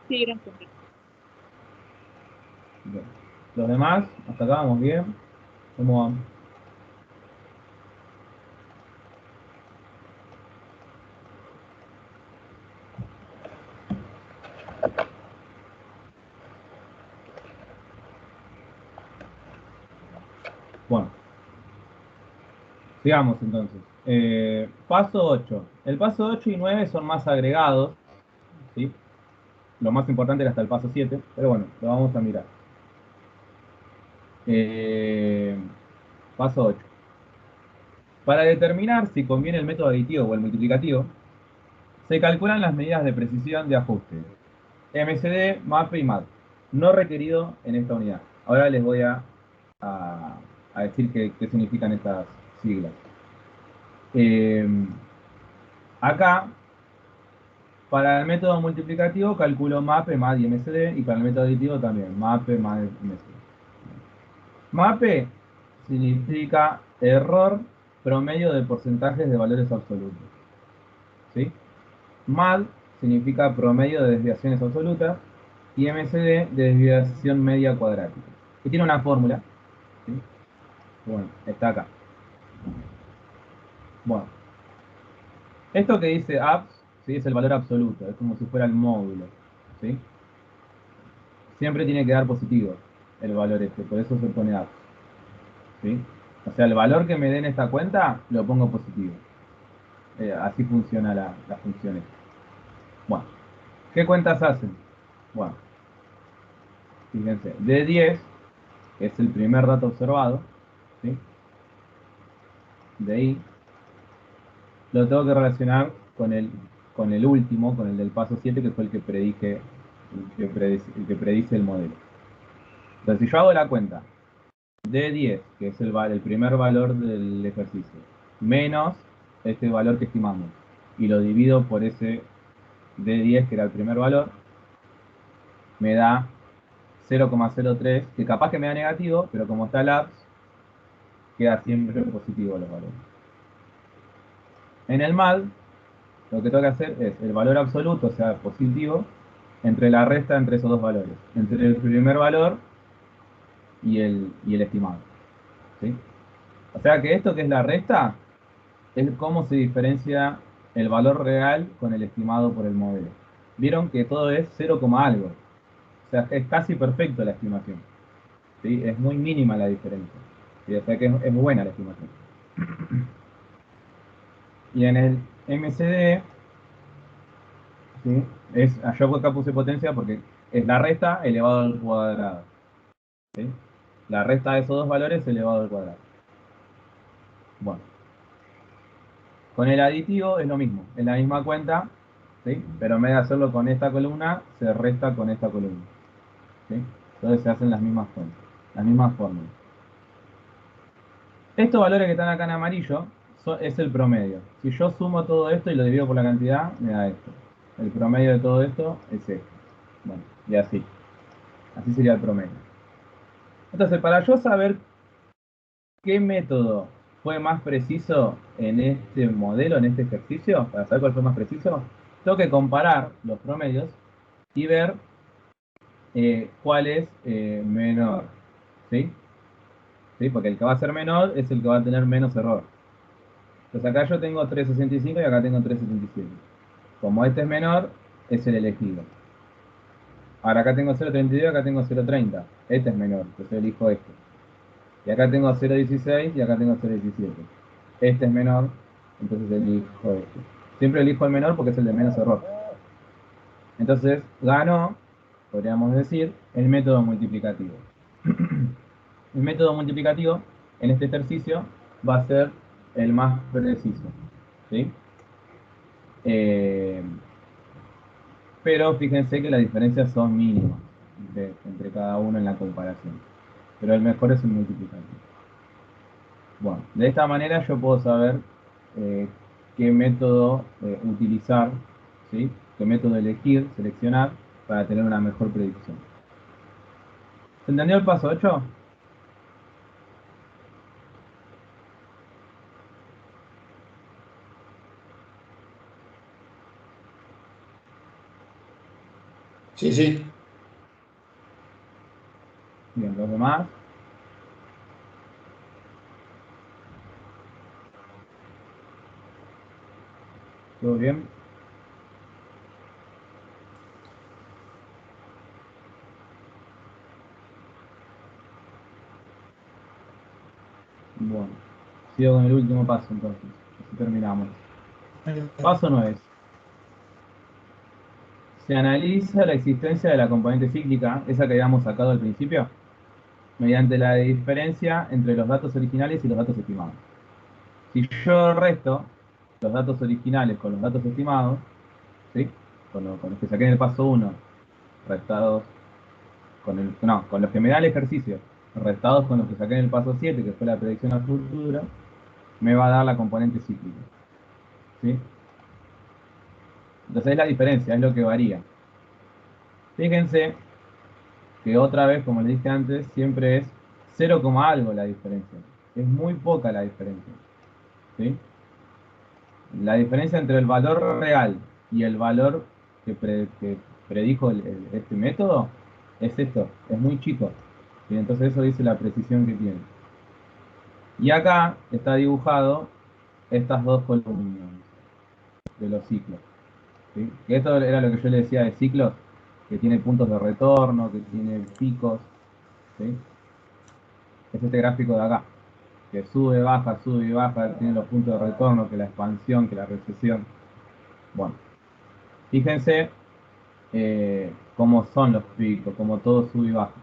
Sí, gracias. Bien. Los demás, hasta acá vamos bien. ¿Cómo vamos? Bueno, sigamos entonces. Paso 8. El paso 8 y 9 son más agregados, ¿sí? lo más importante era hasta el paso 7, pero bueno, lo vamos a mirar. Paso 8. Para determinar si conviene el método aditivo o el multiplicativo, se calculan las medidas de precisión de ajuste. MCD, MAPE y MAD. No requerido en esta unidad. Ahora les voy a decir qué significan estas siglas. Acá, para el método multiplicativo calculo MAPE, MAD y MCD, y para el método aditivo también, MAPE, MAD y MCD. MAPE significa error promedio de porcentajes de valores absolutos. ¿Sí? MAD significa promedio de desviaciones absolutas y MCD de desviación media cuadrática. Y tiene una fórmula. ¿Sí? Bueno, está acá. Bueno, esto que dice abs, ¿sí? Es el valor absoluto, es como si fuera el módulo. ¿Sí? Siempre tiene que dar positivo el valor este, por eso se pone abs. ¿Sí? O sea, el valor que me den esta cuenta lo pongo positivo. Así funciona la función esta. Bueno, ¿qué cuentas hacen? Bueno, fíjense, de 10 es el primer dato observado, ¿sí? De ahí lo tengo que relacionar con el último, con el del paso 7, que fue el que predije, el que predice el modelo. Entonces, si yo hago la cuenta de 10, que es el primer valor del ejercicio, menos este valor que estimamos, y lo divido por ese de 10, que era el primer valor, me da 0,03, que capaz que me da negativo, pero como está el apps, queda siempre positivo los valores. En el MAD, lo que tengo que hacer es el valor absoluto, o sea, positivo, entre la resta entre esos dos valores, entre el primer valor y el estimado. ¿Sí? O sea que esto que es la resta, es cómo se diferencia el valor real con el estimado por el modelo. Vieron que todo es 0, algo. O sea, es casi perfecto la estimación. ¿Sí? Es muy mínima la diferencia. ¿Sí? O sea que es buena la estimación. Y en el MCD, ¿sí? Yo acá puse potencia porque es la resta elevado al cuadrado. ¿Sí? La resta de esos dos valores elevado al cuadrado. Bueno, con el aditivo es lo mismo, es la misma cuenta, ¿sí? Pero en vez de hacerlo con esta columna, se resta con esta columna. ¿Sí? Entonces se hacen las mismas cuentas, las mismas fórmulas. Estos valores que están acá en amarillo es el promedio. Si yo sumo todo esto y lo divido por la cantidad, me da esto. El promedio de todo esto es esto. Bueno, y así. Así sería el promedio. Entonces, para yo saber qué método fue más preciso en este modelo, en este ejercicio, para saber cuál fue más preciso, tengo que comparar los promedios y ver cuál es menor. ¿Sí? ¿Sí? Porque el que va a ser menor es el que va a tener menos error. Entonces acá yo tengo 365 y acá tengo 367. Como este es menor, es el elegido. Ahora acá tengo 0.32 y acá tengo 0.30. Este es menor, entonces elijo este. Y acá tengo 0.16 y acá tengo 0.17. Este es menor, entonces elijo este. Siempre elijo el menor porque es el de menos error. Entonces ganó, podríamos decir, el método multiplicativo. El método multiplicativo en este ejercicio va a ser el más preciso. ¿Sí? Eh, pero fíjense que las diferencias son mínimas entre cada uno en la comparación. Pero el mejor es el multiplicativo. Bueno, de esta manera yo puedo saber eh, qué método utilizar, ¿sí? Qué método elegir, seleccionar, para tener una mejor predicción. ¿Se entendió el paso 8? Sí, sí. Bien, los demás. ¿Todo bien? Bueno, sigo con el último paso entonces. Así terminamos. Paso 9. se analiza la existencia de la componente cíclica, esa que habíamos sacado al principio, mediante la diferencia entre los datos originales y los datos estimados. Si yo resto los datos originales con los datos estimados, ¿sí? Con los que saqué en el paso 1, restados con los que me da el ejercicio, restados con los que saqué en el paso 7, que fue la predicción a futuro, me va a dar la componente cíclica. ¿Sí? Entonces es la diferencia, es lo que varía. Fíjense que otra vez, como les dije antes, siempre es 0, algo la diferencia. Es muy poca la diferencia. ¿Sí? La diferencia entre el valor real y el valor que predijo este método es esto, es muy chico. ¿Sí? Entonces eso dice la precisión que tiene. Y acá está dibujado estas dos columnas de los ciclos. ¿Sí? Que esto era lo que yo le decía de ciclos, que tiene puntos de retorno, que tiene picos. ¿Sí? Es este gráfico de acá, que sube, y baja, tiene los puntos de retorno, que la expansión, que la recesión. Bueno, fíjense cómo son los picos, cómo todo sube y baja.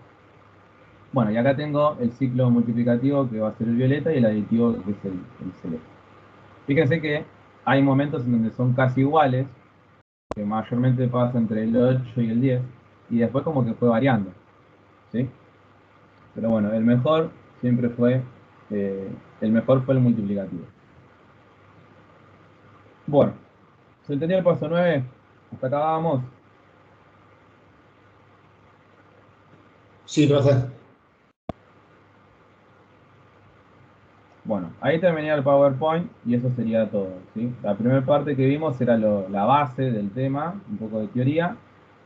Bueno, y acá tengo el ciclo multiplicativo que va a ser el violeta y el aditivo que es el celeste. Fíjense que hay momentos en donde son casi iguales, que mayormente pasa entre el 8 y el 10, y después como que fue variando. ¿Sí? Pero bueno, siempre fue, el mejor fue el multiplicativo. Bueno, ¿se entendió el paso 9? Hasta acá vamos. Sí, profe. Bueno, ahí terminé el PowerPoint y eso sería todo, ¿sí? La primera parte que vimos era la base del tema, un poco de teoría,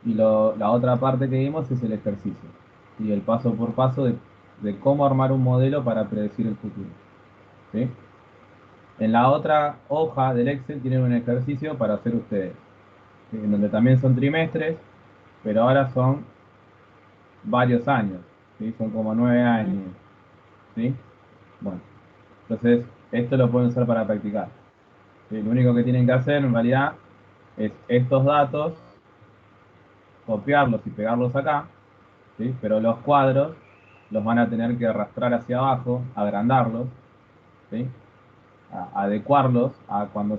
y la otra parte que vimos es el ejercicio, y el paso por paso de cómo armar un modelo para predecir el futuro, ¿sí? En la otra hoja del Excel tienen un ejercicio para hacer ustedes, ¿sí? En donde también son trimestres, pero ahora son varios años, ¿sí? Son como 9 años, ¿sí? Bueno, entonces esto lo pueden usar para practicar. ¿Sí? Lo único que tienen que hacer en realidad es estos datos, copiarlos y pegarlos acá, ¿sí? Pero los cuadros los van a tener que arrastrar hacia abajo, agrandarlos, ¿sí? Adecuarlos a cuando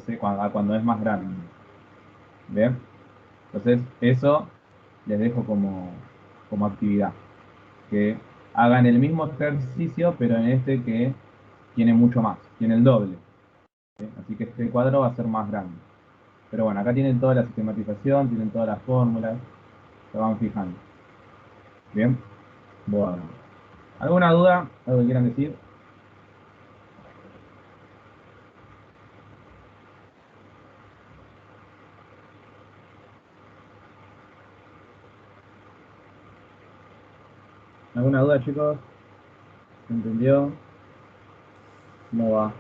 es más grande. ¿Bien? Entonces, eso les dejo como actividad. Que hagan el mismo ejercicio, pero en este que tiene mucho más, tiene el doble. ¿Sí? Así que este cuadro va a ser más grande. Pero bueno, acá tienen toda la sistematización, tienen todas las fórmulas, se van fijando. Bien, bueno. ¿Alguna duda? ¿Algo que quieran decir? ¿Alguna duda, chicos? ¿Se entendió? ¿Cómo va?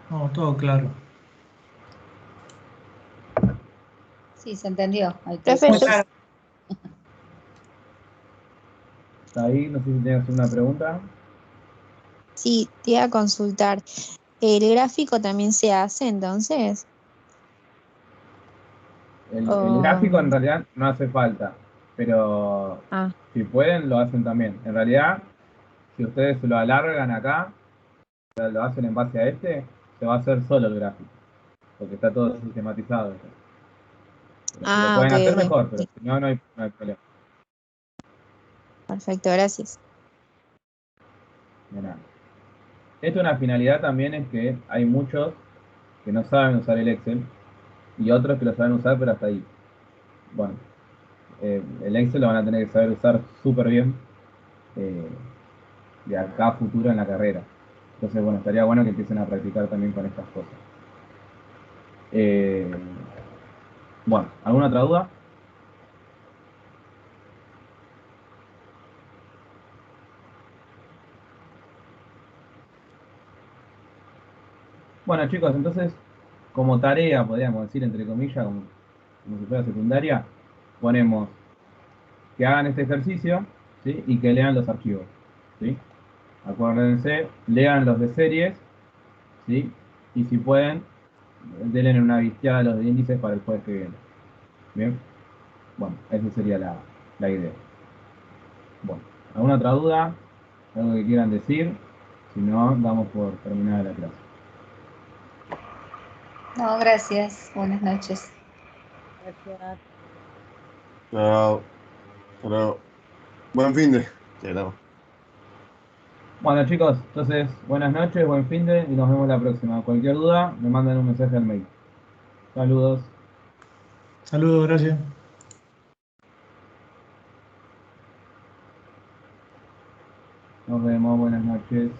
No, todo claro. Sí, se entendió. Hay Profe, Muy yo claro. ¿Está ahí? No sé si tienes una pregunta. sí te iba a consultar. ¿El gráfico también se hace entonces? El gráfico en O, realidad no hace falta, pero ah, si pueden lo hacen también. En realidad, si ustedes lo alargan acá, o sea, lo hacen en base a se va a hacer solo el gráfico, porque está todo sistematizado. Pero si lo ah, pueden ok, hacer ok. mejor, pero Sí, si no, no hay problema. perfecto, gracias. Mirá. Esto una finalidad también es que hay muchos que no saben usar el Excel y otros que lo saben usar, pero hasta ahí. Bueno, el Excel lo van a tener que saber usar súper bien eh, de acá a futuro en la carrera. Entonces, bueno, estaría bueno que empiecen a practicar también con estas cosas. Eh, bueno, ¿alguna otra duda? Bueno, chicos, entonces, como tarea, podríamos decir, entre comillas, como si fuera secundaria, ponemos que hagan este ejercicio, ¿sí? Y que lean los archivos, ¿sí? Acuérdense, lean los de series, ¿sí? Y si pueden, denle una viciada a los de índices para el jueves que viene. Bien. Bueno, esa sería la idea. Bueno, ¿alguna otra duda? ¿Algo que quieran decir? Si no, damos por terminada la clase. No, gracias. Buenas noches. Gracias. Chao. Chao. Buen fin de. Chao. Bueno, chicos, entonces, buenas noches, buen fin de y nos vemos la próxima. Cualquier duda, me mandan un mensaje al mail. Saludos. Saludos, gracias. Nos vemos, buenas noches.